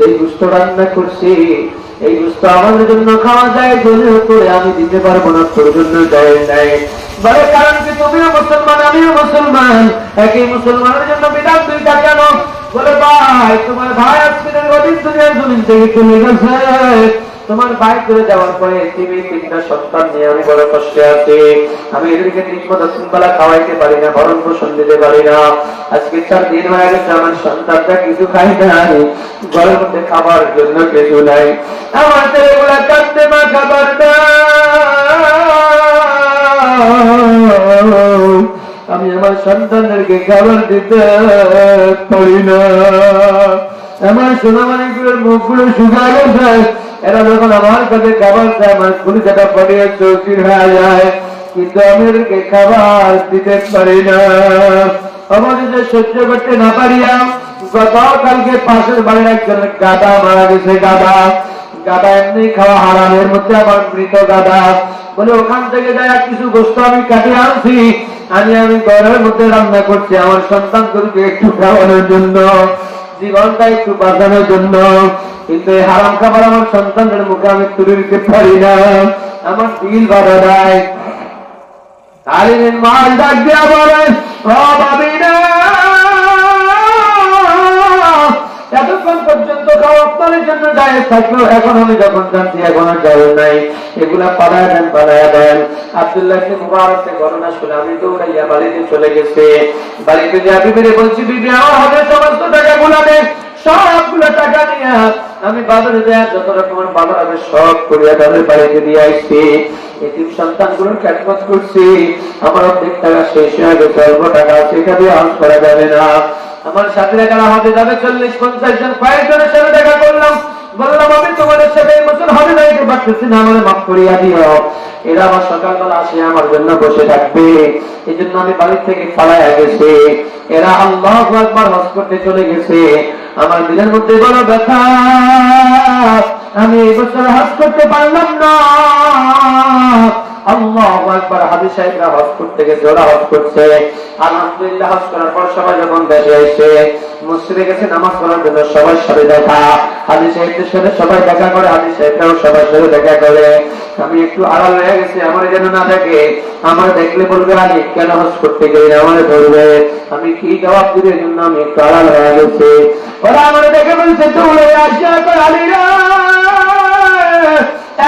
এই গোশত রান্না করছি এই গোশত আমাদের জন্য খাওয়া যায় বলে করে আমি দিতে পারবো না তোর জন্য যায় নাই বলে কারণ কি তুমিও মুসলমান আমিও মুসলমান একই মুসলমানের জন্য বিধান দুইটা কেন বলে ভাই তোমার ভাই আজকে অধিক দুনিয়ার জমিন থেকে চলে গেছে তোমার ভাই করে যাওয়ার পরে তুমি 3টা সন্তান নিয়ে আমি বড় কষ্টে আছি আমি এদেরকে ঠিক মতো তিনবেলা খাওয়াইতে পারি না ভরণ পোষণ দিতে পারি না আজকে 4 দিন হয়ে গেছে আমার সন্তানটা কিছু খাই নাই ঘরের মধ্যে খাবার জন্য কিছু নাই আমার ছেলেগুলা কাঁদতে মা খাবার আমি আমার সন্তানদেরকে খাবার দিতে পারি না আমার সোনামানিগুলোর মুখগুলো শুকায় গেছে এরা যখন আমার কাছে খাবার দেয় আমার কলিজাটা পড়িয়ে চৌচির হয়ে যায় কিন্তু আমি এদেরকে খাবার দিতে পারি না আমাদের যে সহ্য করতে না পারিয়া গতকালকে পাশের বাড়ির একজনের গাদা মারা গেছে গাদা এমনি খাওয়া হারামের মধ্যে আমার মৃত গাদা বলে ওখান থেকে যায় কিছু গোশত আমি কাটিয়ে আনছি আমি ঘরের মধ্যে রান্না করছি আমার সন্তানদেরকে একটু খাওয়ানোর জন্য জীবনটা একটু বাঁচানোর জন্য কিন্তু এই হারাম খাবার আমার সন্তানদের মুখে আমি তুলে দিতে পারি না আমার দিল বাধা দেয় তালিমের মাল ডাক দিয়া বলে ও ভাবি না এতক্ষণ পর্যন্ত আমলের জন্য জায়েজ থাকলেও এখন আমি যখন জানছি এখন আর জায়েজ নাই, এগুলা পালায়া দেন। আব্দুল্লাহ ইবনে মুবারকের ঘটনা শুনে আমি দৌড়াইয়া বাড়িতে চলে গেছে। বাড়িতে যে বিবিরে বলছি, বিবি আমার হাতে সমস্ত টাকাগুলো দে, সবগুলো টাকা নিয়ে আমি বাজারে যাই, যত রকমের বাজার আমি সব করিয়া তাদের বাড়িতে দিয়ে আসছি। এতিম সন্তানগুলোর খেদমত করছি, আমার অনেক টাকা শেষ হয়ে গেছে, অল্প টাকা সেটা দিয়ে আজ করা যাবে না। আমার সাথীরা যারা হাতে যাবে 40-50 জন, কয়েকজনের সাথে দেখা করলাম, বললাম আমি তোমাদের সাথে এই বছর হবে যাইতে পারতেছি না, আমার মাফ করিয়া দিও। এরা আমার সকালবেলা আসে আমার জন্য বসে থাকবে, এই জন্য আমি বাড়ির থেকে পালাইয়া গেছে। এরা আল্লাহু আকবার হজ করতে চলে গেছে। আমার দিলের মধ্যে বড় ব্যথা, আমি এই বছর হজ করতে পারলাম না। আল্লাহু আকবার। হাজী সাহেবরা হজ করতে গেছে, ওরা হজ করছে, আলহামদুলিল্লাহ। হজ করার পর সবাই যখন দেশে এসে মসজিদে গেছে নামাজ পড়ার জন্য, সবার সাথে দেখা, হাজী সাহেবদের সাথে সবাই দেখা করে, হাজী সাহেবরাও সবার সাথে দেখা করে। আমি একটু আড়াল হয়ে গেছি, আমার যেন না দেখে, আমার দেখলে বলবে আলী কেন হজ করতে গেলি না, আমার বলবে আমি কি জবাব দিব, এই জন্য আমি একটু আড়াল হয়ে গেছি। ওরা আমার দেখে বলছে দৌড়ে আসিয়া আলীরা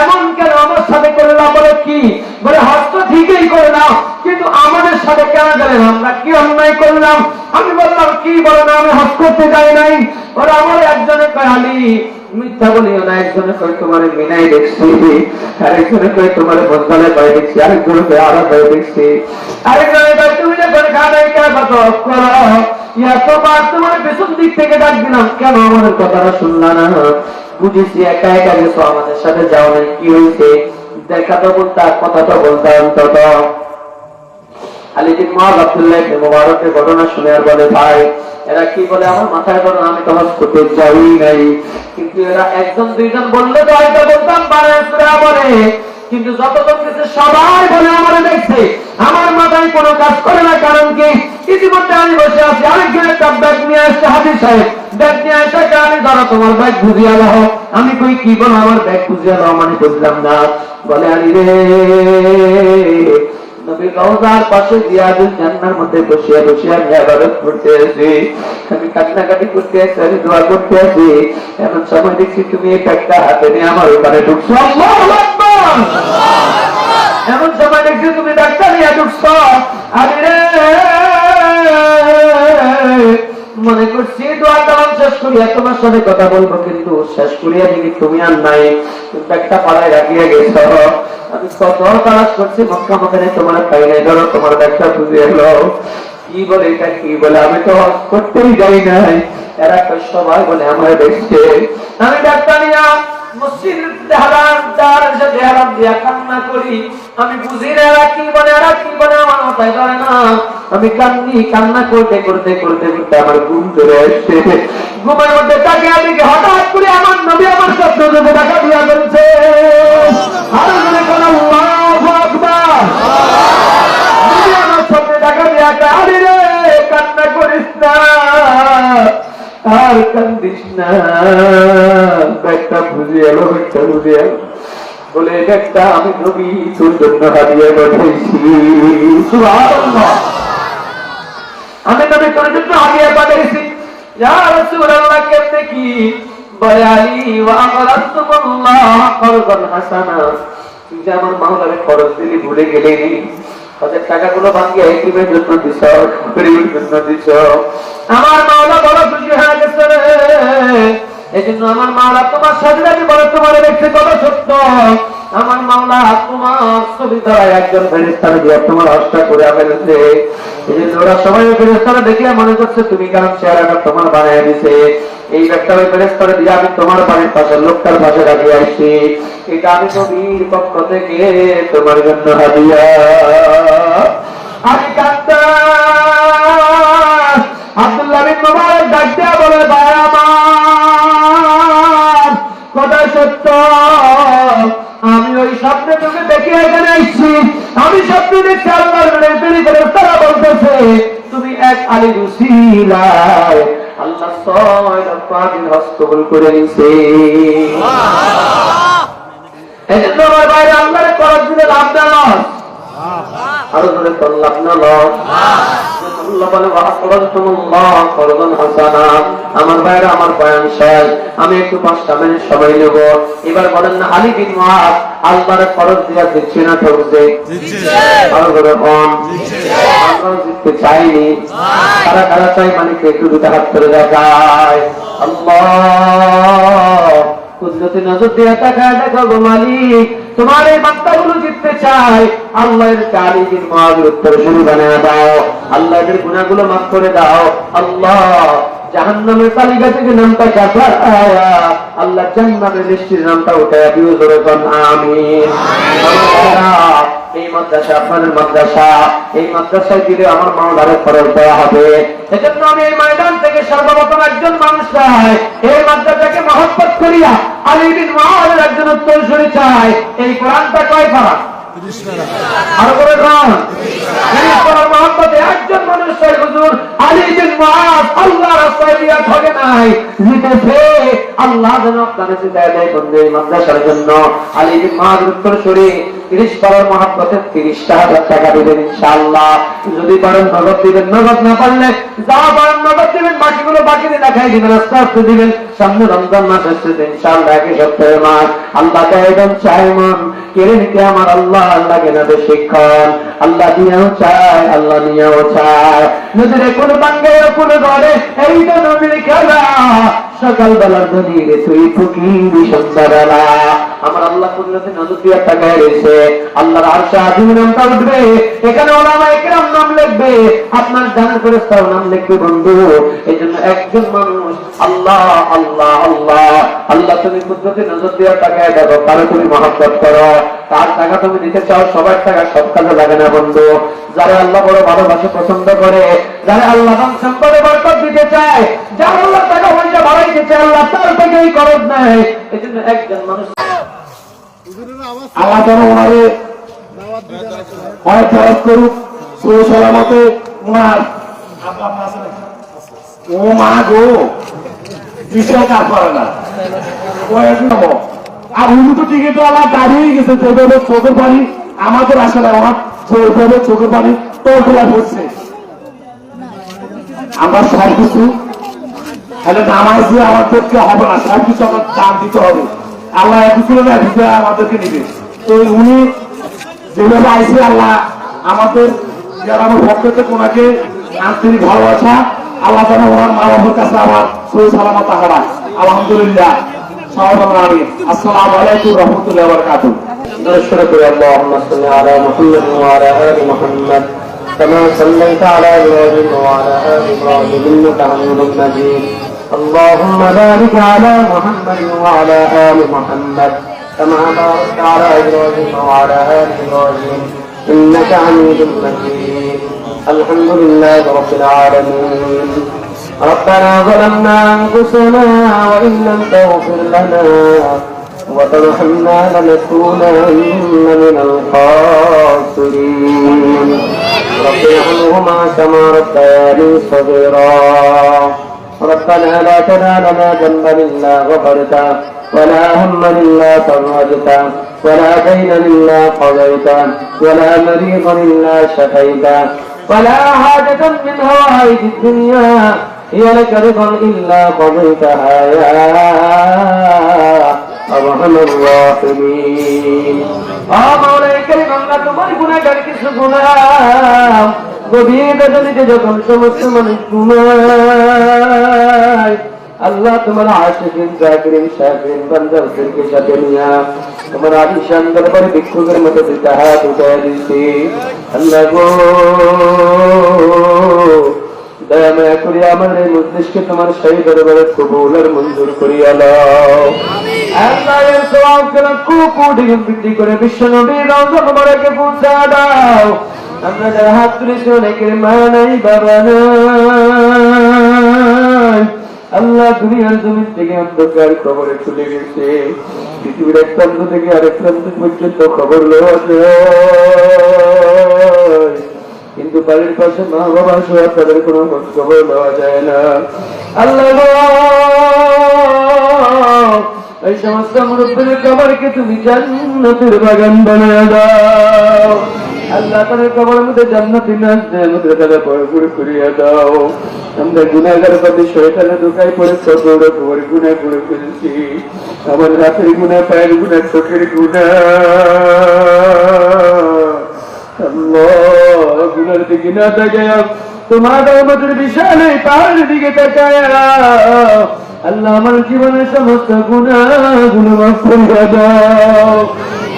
এমন কেন আমার সাথে করলাম, বলে কি বলে হজ তো ঠিকই করলাম, কিন্তু আমাদের সাথে কেন গেলেন, আমরা কি অন্যায় করলাম? আমি বললাম কি বলো না, আমি হজ করতে যাই নাই। ওরা আমার একজনে কয় আলী মিথ্যা বলিও না, একজনে কয় তোমার মিনাই দেখছি, আরেকজনে কয় তোমার বন্ধনে পাই দেখছি, আরেকজনে কয় আরো পাই দেখছি, আরেকজনে কয় তুমি যখন গাড়ি এতবার তোমার পেছন দিক থেকে ডাক দিলাম, কেন আমাদের কথাটা শুনলা না? বুঝেছি একা একা গেছো, আমাদের সাথে যাও নাই, কি হয়েছে দেখা তো বলতাম, কথা তো বলতাম। অন্তত আলী বিন মুআয আব্দুল্লাহ ইবনে মুবারকের ঘটনা শুনে আর বলে ভাই এরা কি বলে, আমার মাথায় ধরো আমি তো হজ করতে যাই নাই, কিন্তু এরা একজন দুইজন বললে তো হয়তো বলতাম, বলে কিন্তু যতজন গেছে সবাই বলে আমার দেখছে, আমার মাথায় কোনো কাজ করে না। কারণ কি, ইতিমধ্যে আমি বসে আছি, আরেকজন একটা ব্যাগ নিয়ে আসছে, হাজী সাহেব ব্যাগ নিয়ে আসে, আমি ধরো তোমার ব্যাগ বুঝিয়ে দাও। আমি কই কি বলো, আমার ব্যাগ বুঝিয়ে দাও, মানে বুঝলাম না। বলে আলী রে নবী রওজার পাশে জিয়াদুল জান্নার মধ্যে বসিয়া বসিয়া আমি ইবাদত করতে আছি, আমি কান্নাকাটি করতে আছি, আমি দোয়া করতে আছি, এমন সময় দেখছি তুমি এই ব্যাগটা হাতে নিয়ে আমার ওখানে ঢুকছো। আল্লাহু আকবার। এমন সময় দেখছি তুমি ব্যাগটা নিয়ে ঢুকছো। আরে রে মনে করছি দোয়া কালাম শেষ করিয়া তোমার সাথে কথা বলবো, কিন্তু শেষ করিয়া দেখি তুমি আর নাই, ব্যাগটা পাড়ায় রাখিয়া গেছ। আমি কত তালাশ করছি মক্কা মদিনায়, তোমার পাই নাই, ধরো তোমার ব্যাগটা বুঝিয়ে এলো। কি বলে এটা কি বলে, আমি তো হজ করতেই যাই নাই, এরা সবাই বলে আমার দেখছে। আমি ব্যাগটা নিয়া মসজিদ হারাম দিয়া কান্না করি, আমি বুঝি না এরা কি বলে, আমার মাথায় ধরে না। আমি কান্না করতে করতে করতে করতে আমার ঘুম চলে আসছে। ঘুমের মধ্যে তাকে আমি হঠাৎ করে আমার নবী আমার স্বপ্ন দেখে টাকা দিয়া করেছে। আমার স্বপ্নে টাকা দিয়া আরে রে কান্না করিস না, আর কান্দিস না, ব্যাগটা বুঝিয়ে এলো, ব্যাগটা বুঝিয়ে এলো। বলে ব্যাগটা আমি নবী তোর জন্য হারিয়ে পাঠাইছি। সুবহানাল্লাহ। আমি নবী তোর জন্য হারিয়ে পাঠাইছি। ইয়া রাসূলুল্লাহ কেমনে কি বলে আলী ওয়া আকরাতুল্লাহ করদান হাসানা, তুই যে আমার মাওলারে খরচ দিলি ভুলে গেলি, ওদের টাকাগুলো ভাঙিয়ে এতিমের জন্য দিছ, গরিবের জন্য দিছ। আমার মাওলা বড় খুশি হয়ে গেছে রে। এই জন্য আমার মাওলা তোমার সাথে আমি বলে তোমার দেখতে কত সত্য, আমার মাওলা তোমার ছবি দ্বারা একজন ফেরেশতারে দিয়ে তোমার হস্তা করে ফেলেছে। এই জন্য ওরা সবাই ফেরেশতারা দেখে মনে করছে তুমি কারণ চেহারাটা তোমার বানিয়ে দিছে। এই ব্যাগটা ওই ফেরেশতারে দিয়ে আমি তোমার বাড়ির পাশে লোকটার পাশে রাখিয়ে আসছি, এটা আমি নবীর পক্ষ থেকে তোমার জন্য হাদিয়া। আমি কাঁদতাম। আব্দুল্লাহ বিন মুবারক ডাক দিয়া বলে ভাই আমার কথা সত্য, আমি ওই স্বপ্নে তোকে দেখে এখানে আসছি, আমি স্বপ্নে দেখছি আল্লাহর ফেরেশতারা বলতেছে তুমি এক আলীর উসিলায় আল্লাহ 6 লক্ষ আলীর হজ কবুল করে নিছে। এই জন্য আমার ভাই আল্লাহর করার জন্য লাভ দেওয়া আরো ধরে করলাম না লস। আল্লাহ বলে ওয়াকরাতুল্লাহ করদান হাসানা। আমার ভাইরা, আমার বয়ান শেষ, আমি একটু 5টা মিনিট সময় নেব। এবার বলেন না, আলী বিন মুআজ আল্লাহর ফরজ দিয়া দিচ্ছে না ঠকছে? আরো ধরে কোন আমরা জিততে চাইনি। কারা কারা চাই মালিককে একটু দুটো হাত করে দেখায়। আল্লাহ কুদরতি নজর দিয়ে তাকায় দেখো গো মালিক, তোমার এই বান্দাগুলো জিততে চায়। আল্লাহ এর আলী বিন মুআজের উত্তর শুরু বানিয়ে দাও। আল্লাহ এর গুনাহগুলো মাফ করে দাও। আল্লাহ জাহান্নামের তালিকা থেকে নামটা কাটায়া আল্লাহ জান্নাতের লিস্টের নামটা উঠায়া দিও। জোরে কোন আমিন। এই মাদ্রাসা আপনাদের মাদ্রাসা, এই মাদ্রাসায় দিলে আমার মাওলারে খরচ দেওয়া হবে। এজন্য আমি এই ময়দান থেকে সর্বপ্রথম একজন মানুষ চাই, এই মাদ্রাসাকে মহব্বত করিয়া আলী বিন মুআজের একজন উত্তরসূরি চাই। এই কোরআনটা কয় পারা? আরো করে কোন মহব্বতে একজন মানুষ চাই, হুজুর আলী বিন মুআজ আল্লাহর রাস্তায় দিয়া ঠকে নাই, জিতেছে। আল্লাহ যেন আপনাদের জিতায় দেয় বন্ধু। এই মাদ্রাসার জন্য আলী বিন মুআজের উত্তরসূরি 30 পারার মহব্বতে 30,000 টাকা দিবেন ইনশাআল্লাহ। যদি পারেন নগদ দিবেন, নগদ না পারলে যা পারেন নগদ দিবেন, বাকিগুলো বাকিতে দেখাই দিবেন, আস্তে আস্তে দিবেন। সামনে রমজান মাস আসছে ইনশাআল্লাহ, একই সপ্তাহের মাস। আল্লাহ একদম চাই মন কেড়ে নিতে আমার আল্লাহ লাগে না বেশিক্ষণ। আল্লাহ দিয়েও চায়, আল্লাহ নিয়েও চায়। নদীরে কোনো বাঙ্গায় কোনো ঘরে এই তো নদীর খেলা, সকালবেলার নদীরে তুই ফকির সন্ধ্যাবেলা। আমার আল্লাহ কুদরতে নজর দিয়া তাকায় রয়েছে। আল্লাহর আরশে আজিম নামটা উঠবে, এখানে ওলামায়ে কেরাম নাম লিখবে, আপনার জানার ফেরেশতাও নাম লিখবে বন্ধু। এই জন্য একজন মানুষ আল্লাহ আল্লাহ আল্লাহ আল্লাহ, তুমি কুদরতে নজর দিয়া তাকায় দেখো, কারো তুমি মহব্বত করো, তার টাকা তুমি দিতে চাও। সবার টাকা সব কাজে লাগে না বন্ধু। যারা আল্লাহ বড় ভালোবাসে, পছন্দ করে, যারা আল্লাহ সম্পদে বরকত দিতে চায়, যারা আল্লাহ টাকা পয়সা বাড়াইতে চায়, আল্লাহ তার থেকেই খরচ নেয়। এই জন্য একজন মানুষ আল্লাহ যেন ওনারে অনেক খরচ করুক, সুসালামতে ওনার ও মা গো বিষয় কাজ করে না। আর উনি তো ঠিকই তো আমার দাঁড়িয়ে গেছে, চোখের পানি আমাদের আসলে আমার চোখের পানি তোলা পড়ছে। আমরা সবকিছু নামাজ দিয়ে আমাদেরকে হবে না, সবকিছু আমার দাম দিতে হবে। আল্লাহ কিছু না ভিতরে আমাদেরকে নিবে। তো উনি যেভাবে আইসে, আল্লাহ আমাদের যারা আমার ভক্তকে ওনাকে আন্তরিক ভালোবাসা, আল্লাহ যেন ওনার মা বাবার কাছে আমার সহি সালামত হারায়। আলহামদুলিল্লাহ। সবাই আসসালামু আলাইকুম রহমতুল্লাহ বারাকাতুহু। اللهم صل على محمد وعلى آل محمد كما صليت على إبراهيم وعلى آل إبراهيم إنك حميد مجيد. اللهم بارك على محمد وعلى آل محمد كما باركت على إبراهيم وعلى آل إبراهيم إنك حميد مجيد. الحمد لله رب العالمين. ربنا ظلمنا أنفسنا وإن لم تغفر لنا وترحمنا لنكونن من الخاسرين. رب ارحمهما كما ربياني صغيرا. ربنا لا تدع لنا ذنبا إلا غفرته ولا هما إلا فرجته ولا دينا إلا قضيته ولا مريضا إلا شفيته ولا حاجة من هوائج الدنيا هي لك رضا إلا قضيتها يا أرحم الراحمين. مولاي كريم الله তোমার গুনাহগার কিছু গুনাহ গভীর বেদনাতে যখন সমস্ত মানুষ ঘুমায়, আল্লাহ তোমার আশিকিন জাকিরিন শাকিরিন বান্দাদেরকে সাথে নিয়া তোমার আলিশান দরবারে ভিক্ষুকের মতো দুইটা হাত উঠায় দিছি। আল্লাহ গো দয়া মায়া করে আমার এই মজলিসকে তোমার সেই দরবারে কবুল আর মঞ্জুর করিয়া দাও। আল্লাহ এর সওয়াবকে কোটি গুণ বৃদ্ধি করে বিশ্ব নবীর রওজা মুবারকে পৌঁছা দাও। আমরা যারা হাত তুলেছি অনেকের মা নাই, বাবা নাই, আল্লাহ দুনিয়ার জমিন থেকে অন্ধকার খবরে চলে গেছে। পৃথিবীর এক প্রান্ত থেকে আরেক প্রান্ত পর্যন্ত খবর লওয়া যায়, কিন্তু বাড়ির পাশে মা বাবা সহ তাদের কোনো খোঁজ খবর দেওয়া যায় না। আল্লাহ এই সমস্ত মুরব্বীদের কবরকে তুমি জান্নাতের বাগান বানায় দাও। আল্লাহ তাদের কবরের মধ্যে জান্নাতি নাজমুদের দ্বারা ভরপুর করিয়া দাও। আমরা গুনাহগার প্রতি শয়তানের ধোঁকায় পড়ে কত রকমের গুনাহ করে ফেলেছি। আমার রাতের গুনাহ, পায়ের গুনাহ, চোখের গুনাহ। আল্লাহ গুনার দিকে না তাকায়া তোমার রহমতের বিশাল এই পাহাড়ের দিকে তাকায়া আল্লাহ আমার জীবনের সমস্ত গুনাহগুলো মাফ করিয়া দাও।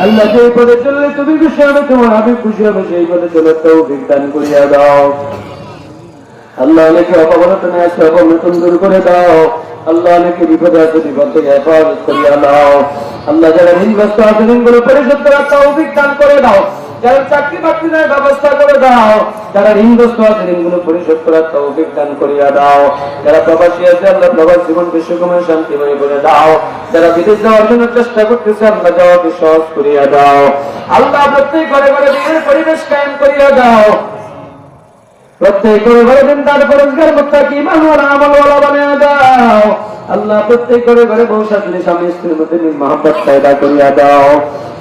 আল্লাহ যে পথে চললে তুমি খুশি হবে, তোমার আমি খুশি হবে, সেই পথে চলে তৌফিক দান করিয়া দাও। আল্লাহ অনেকে অপবর্তনে আছে, অপবর্তন দূর করে দাও। আল্লাহ অনেকে বিপদে আছে, বিপদ থেকে হেফাজত করিয়া দাও। আল্লাহ যারা ঋণগ্রস্ত আছে ঋণগুলো পরিশোধ করার তৌফিক দান করে দাও। যারা চাকরি বাকরি নেওয়ার ব্যবস্থা করে দাও। যারা ঋণগ্রস্ত আছে ঋণগুলো পরিশোধ করার তৌফিক দান করিয়া দাও। যারা প্রবাসী আছে আল্লাহ প্রবাস জীবনকে সুখময় শান্তিময় করে দাও। যারা বিদেশ যাওয়ার জন্য চেষ্টা করতেছে আল্লাহ যাওয়াকে সহজ করিয়া দাও। আল্লাহ প্রত্যেক ঘরে ঘরে দিনের পরিবেশ কায়েম করিয়া দাও। প্রত্যেক ঘরে ঘরে দিন তার পরিষ্কার মুত্তাকি ইমানওয়ালা আমলওয়ালা বানিয়ে দাও। আল্লাহ প্রত্যেক ঘরে ঘরে বউ শাশুড়ি স্বামী স্ত্রীর মধ্যে মহব্বত পয়দা করিয়া দাও।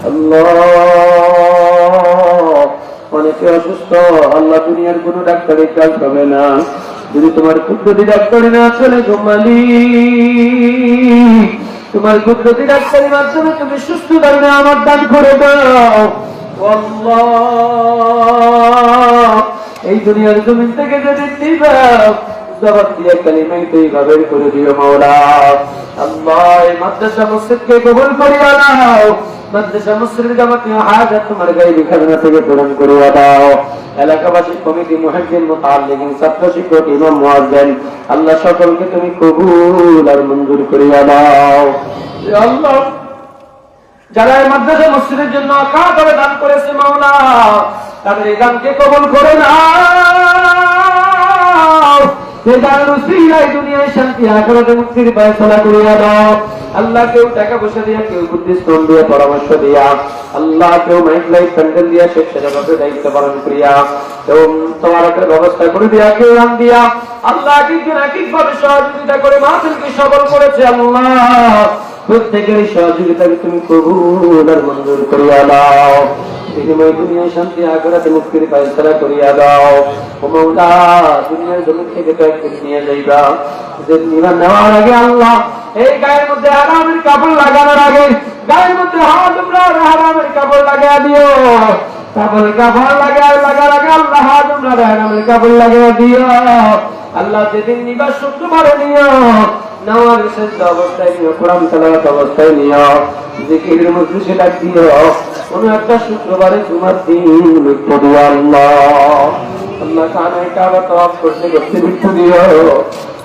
আল্লাহ অনেকে অসুস্থ, আল্লাহ দুনিয়ার কোন ডাক্তারের কাজ হবে না, যদি তোমার কুদরতি ডাক্তারি না চলে গো মালিক, তোমার কুদরতি ডাক্তারের মাধ্যমে তুমি সুস্থ দানে আমার দান করে দাও। আল্লাহ এই দুনিয়ার জমিন থেকে যদি জবাব দিয়ে কালিমাই তৈবা বের করে দিও মাওলা। আল্লাহ এই মাদ্রাসা মসজিদকে কবুল করিয়া নাও। মাদ্রাসা মসজিদের যাবতীয় হাজাত তোমার গায়বী খাজনা থেকে পূরণ করিয়া দাও। এলাকাবাসী কমিটি, মুহাজ্জিন, মুতাআল্লিমিন, ছাত্র শিক্ষক, ইমাম, মুয়াজ্জিন আল্লাহ সকলকে তুমি কবুল আর মঞ্জুর করিয়া দাও। ইয়া আল্লাহ যারা এই মাদ্রাসা মসজিদের জন্য আকারে দান করেছে মাওলা, তাদের এই দানকে কবুল করে নাও। সেই দানের উসিলায় দুনিয়ায় শান্তি, আখিরাতে মুক্তির ফয়সালা করিয়া দাও। আল্লাহ কেউ টাকা পয়সা দিয়া, কেউ বুদ্ধি শ্রম দিয়া, পরামর্শ দিয়া, আল্লাহ কেউ মাইক লাইট প্যান্ডেল দিয়া, স্বেচ্ছাসেবকের দায়িত্ব পালন করিয়া, কেউ তোমার একটা ব্যবস্থা করে দিয়া, কেউ রান দিয়া, আল্লাহ একজন একইভাবে সহযোগিতা করে মাহফিলকে সফল করেছে। আল্লাহ প্রত্যেকের সহযোগিতাকে তুমি কবুল আর মঞ্জুর করিয়া দাও। বিনিময় দুনিয়ায় শান্তি, আখিরাতে মুক্তির ফয়সালা করিয়া দাও। ও মাওলা দুনিয়ার জমিন থেকে তো একদিন নিয়ে যাইবা, যে নিবার নেওয়ার আগে আল্লাহ এই গায়ের মধ্যে হারামের কাপড় লাগানোর আগে গায়ের মধ্যে হারামের কাপড় লাগাইয়া দিও। কাপড় লাগার আগে আল্লাহ হারামের কাপড় লাগাইয়া দিও। আল্লাহ যেদিন নিবা শুক্রবারে নিও, নেওয়ার শেষ অবস্থায় নিও, কোরআন তেলাওয়াত অবস্থায় নিও, জিকিরের মজলিসে ডাক দিও। কোন একটা শুক্রবারে জুমার দিন মৃত্যু দিও। আল্লাহ খানায় কাবা তওয়াফ করতে করতে মৃত্যু দিও।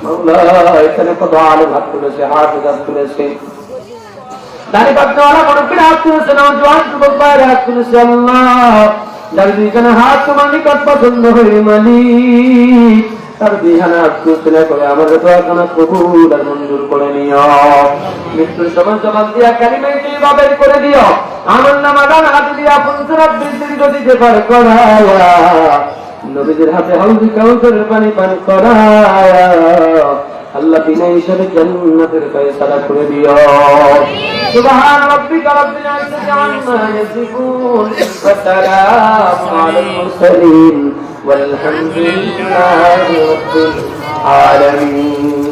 মাওলা এখানে কত আলেম হাত তুলেছে, হাফেজ হাত তুলেছে, দাড়ি পাকনেওয়ালা মুরব্বিরা হাত তুলেছে, নওজোয়ান যুবক ভাইরা হাত তুলেছে। আল্লাহ যার দুইখানে হাত তোমার নিকট পছন্দ হয়ে মালিক, তার দুইখানে হাত তুলে করে আমার দোয়াখানা কবুল আর মঞ্জুর করে নিও। মৃত্যুর সময় জবান দিয়া কালিমাই তৈবা বের করে দিও। আমার নামা গান হাতে দিয়া পঞ্চরাত বৃদ্ধির গতিতে পার করায়া, নবীদের হাতে হাউজি কাউসারের পানি পান করায়া, আল্লাহ বিনা হিসাবে জান্নাতের ফয়সালা করে দিও। সুবহান রাব্বিকা রাব্বিল ইজ্জাতি আম্মা ইয়াসিফুন ওয়া সালামুন আলাল মুরসালিন ওয়ালহামদুলিল্লাহি রাব্বিল আলামিন।